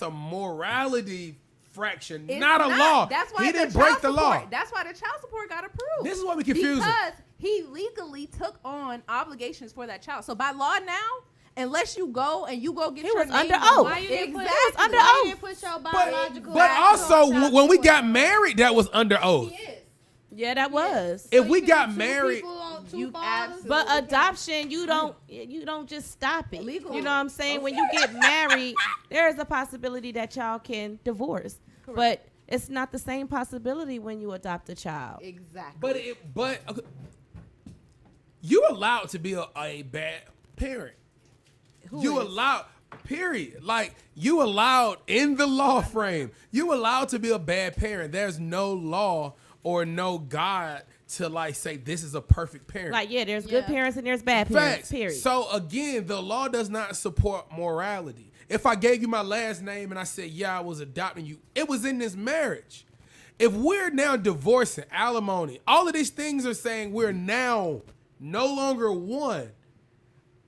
a morality fraction, It's not a law. That's why He the didn't break child the support- law. That's why the child support got approved. This is why we confusing. Because he legally took on obligations for that child. So by law now, unless you go get He your was name under on- oath. Why you didn't put, Exactly. under why oath. you didn't put your But, biological but also child when we support? got married, that was under oath. He is. Yeah, that was. If So we you can got have two married, people on two you fathers? absolutely- But adoption, you don't just stop it. Legal. You know what I'm saying? When you get married, there is a possibility that y'all can divorce. But it's not the same possibility when you adopt a child. Exactly. but okay, you allowed to be a bad parent. You allowed, period. Like you allowed in the law frame. You allowed to be a bad parent. There's no law or no God to like say this is a perfect parent. Like, yeah, there's good Yeah. parents and there's bad parents. Facts. Period. So again, the law does not support morality. If I gave you my last name and I said, yeah, I was adopting you, it was in this marriage. If we're now divorcing, alimony, all of these things are saying we're now no longer one.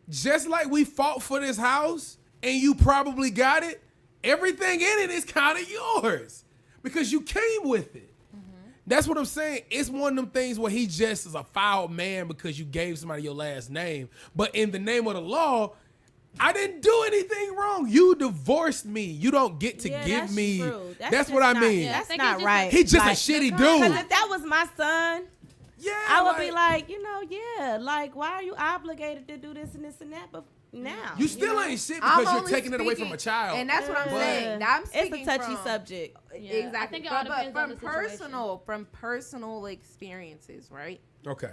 Just like we fought for this house and you probably got it, everything in it is kind of yours because you came with it. That's what I'm saying. It's one of them things where he just is a foul man because you gave somebody your last name. But in the name of the law, I didn't do anything wrong. You divorced me. You don't get to Yeah, give that's me. true. That's just what I not- mean. Yeah, I That's think not it's just right. He's just Like, a shitty because dude. if that was my son, Yeah, I would be like, yeah, like, why are you obligated to do this and this and that? But now, you still know? ain't shit I'm because you're only taking it away from speaking- a child. And that's what I'm Yeah. saying. I'm It's speaking a touchy from, subject. Yeah, Exactly. I think it all depends on from the situation. personal experiences, right? Okay.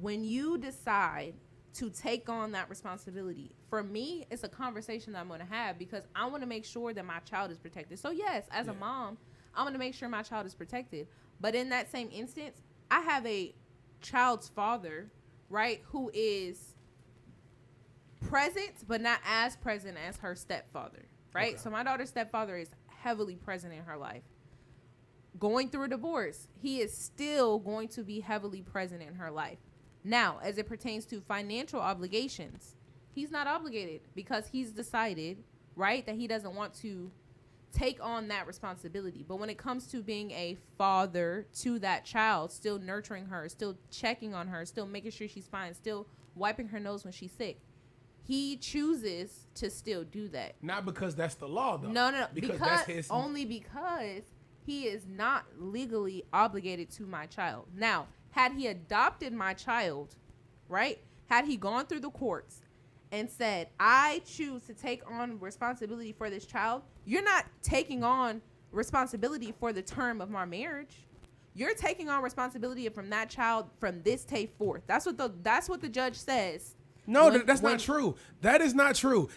When you decide to take on that responsibility, for me, it's a conversation that I'm going to have because I want to make sure that my child is protected. So yes, as a mom, I want to make sure my child is protected. But in that same instance, I have a child's father, right, who is present, but not as present as her stepfather, right? Okay. So my daughter's stepfather is heavily present in her life. Going through a divorce, he is still going to be heavily present in her life. Now, as it pertains to financial obligations, he's not obligated because he's decided, right, that he doesn't want to take on that responsibility. But when it comes to being a father to that child, still nurturing her, still checking on her, still making sure she's fine, still wiping her nose when she's sick, he chooses to still do that. Not because that's the law, though. No. Because Because that's his. only because he is not legally obligated to my child. Now, had he adopted my child, right? Had he gone through the courts and said, I choose to take on responsibility for this child, you're not taking on responsibility for the term of my marriage. You're taking on responsibility from that child from this day forth. That's what the judge says. No, When- that's when- not true. That is not true.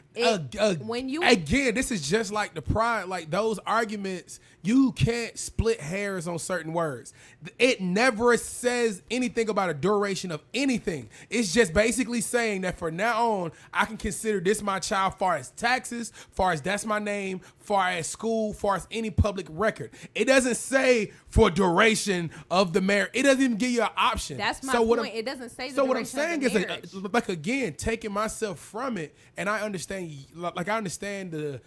When you- again, this is just like the pride, like those arguments. You can't split hairs on certain words. It never says anything about a duration of anything. It's just basically saying that for now on, I can consider this my child far as taxes, far as that's my name, far as school, far as any public record. It doesn't say for duration of the marriage. It doesn't even give you an option. That's my So what point. I'm- It doesn't say the So what I'm duration of saying the is, marriage. like again, again, taking myself from it, and I understand, like I understand the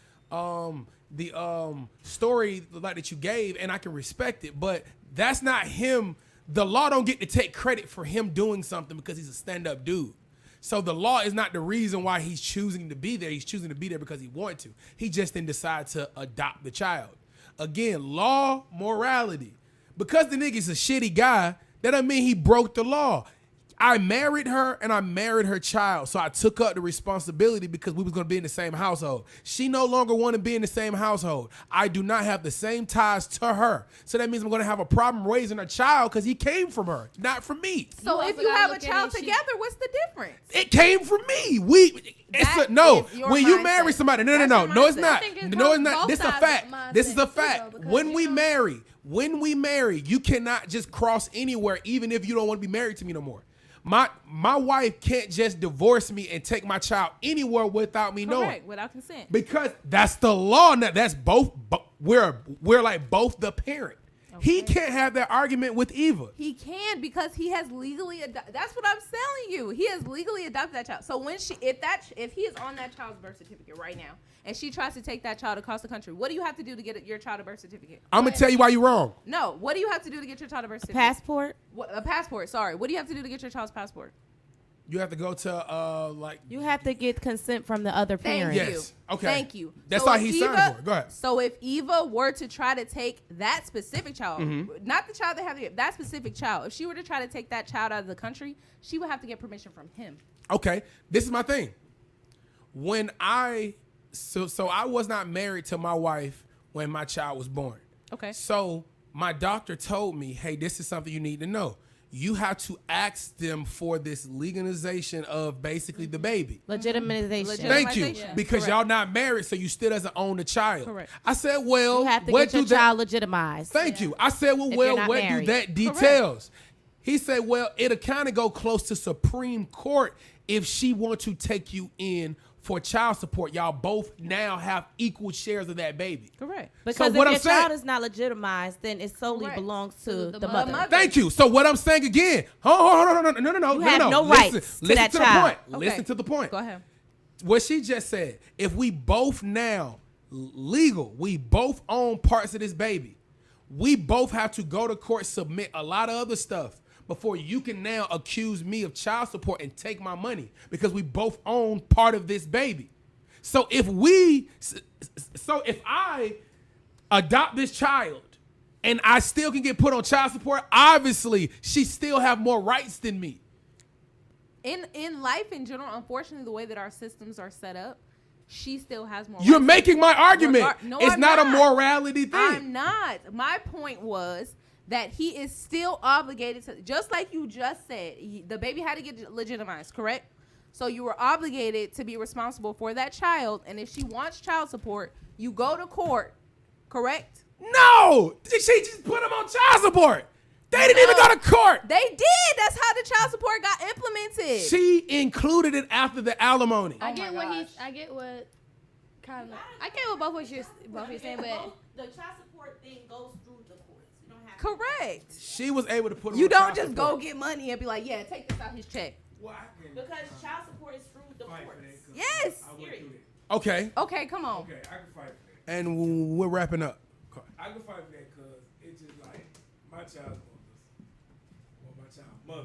story like that you gave, and I can respect it, but that's not him. The law don't get to take credit for him doing something because he's a stand-up dude. So the law is not the reason why he's choosing to be there. He's choosing to be there because he wanted to. He just didn't decide to adopt the child. Again, law, morality. Because the nigga's a shitty guy, that doesn't mean he broke the law. I married her and I married her child. So I took up the responsibility because we was going to be in the same household. She no longer want to be in the same household. I do not have the same ties to her. So that means I'm going to have a problem raising a child because he came from her, not from me. So if you have a child together, what's the difference? It came from me. When you marry somebody, no, it's not. No, it's not. This is a fact. This is a fact. When we marry, you cannot just cross anywhere, even if you don't want to be married to me no more. My wife can't just divorce me and take my child anywhere without me knowing. Correct, without consent. Because that's the law. Now that's both. We're like both the parent. Okay. He can't have that argument with Eva. He can because he has legally adopted. That's what I'm telling you. He has legally adopted that child. So when if he is on that child's birth certificate right now, and she tries to take that child across the country, what do you have to do to get your child a birth certificate? I'm gonna tell you why you're wrong. No, what do you have to do to get your child a birth certificate? Passport. A passport. Sorry. What do you have to do to get your child's passport? You have to go to You have to get consent from the other parent. Yes. Okay. Thank you. That's so all he signed for. Go ahead. So if Eva were to try to take that specific child, not the child that specific child, if she were to try to take that child out of the country, she would have to get permission from him. Okay. This is my thing. When I was not married to my wife when my child was born. Okay. So my doctor told me, hey, this is something you need to know. You have to ask them for this legalization of basically the baby. Legitimization. Thank you. Yeah. Because Correct. y'all not married, so you still doesn't own the child. Correct. I said, well, You have to what get your do that? child legitimized. Thank you. I said, well, If you're not what do married. that details? He said, well, it'll kind of go close to Supreme Court if she wants to take you in for child support. Y'all both now have equal shares of that baby. Correct. Because what if I'm your saying- child is not legitimized, then it solely Correct. belongs to To the the mother. mother. Thank you. So what I'm saying again, no. You have no rights to that the child. point. Listen to the point. Go ahead. What she just said, if we both now legal, we both own parts of this baby, we both have to go to court, submit a lot of other stuff before you can now accuse me of child support and take my money because we both own part of this baby. So if I adopt this child and I still can get put on child support, obviously she still have more rights than me. In life in general, unfortunately, the way that our systems are set up, she still has more. You're rights. making my argument. No, it's I'm not a morality thing. I'm not. My point was that he is still obligated to, just like you just said, the baby had to get legitimized, correct? So you were obligated to be responsible for that child, and if she wants child support, you go to court, correct? No, she just put him on child support. They didn't even go to court. They did. That's how the child support got implemented. She included it after the alimony. I get what both what you're saying, but The child support thing goes through the courts. You don't have Correct. She was able to put him You on don't child just support. go get money and be like, yeah, take this out his check. because child support is through the courts. Yes. Okay. Okay, come on. Okay, I can fight for that. And we're wrapping up. I can fight for that because it's just like my child's going to my child mother.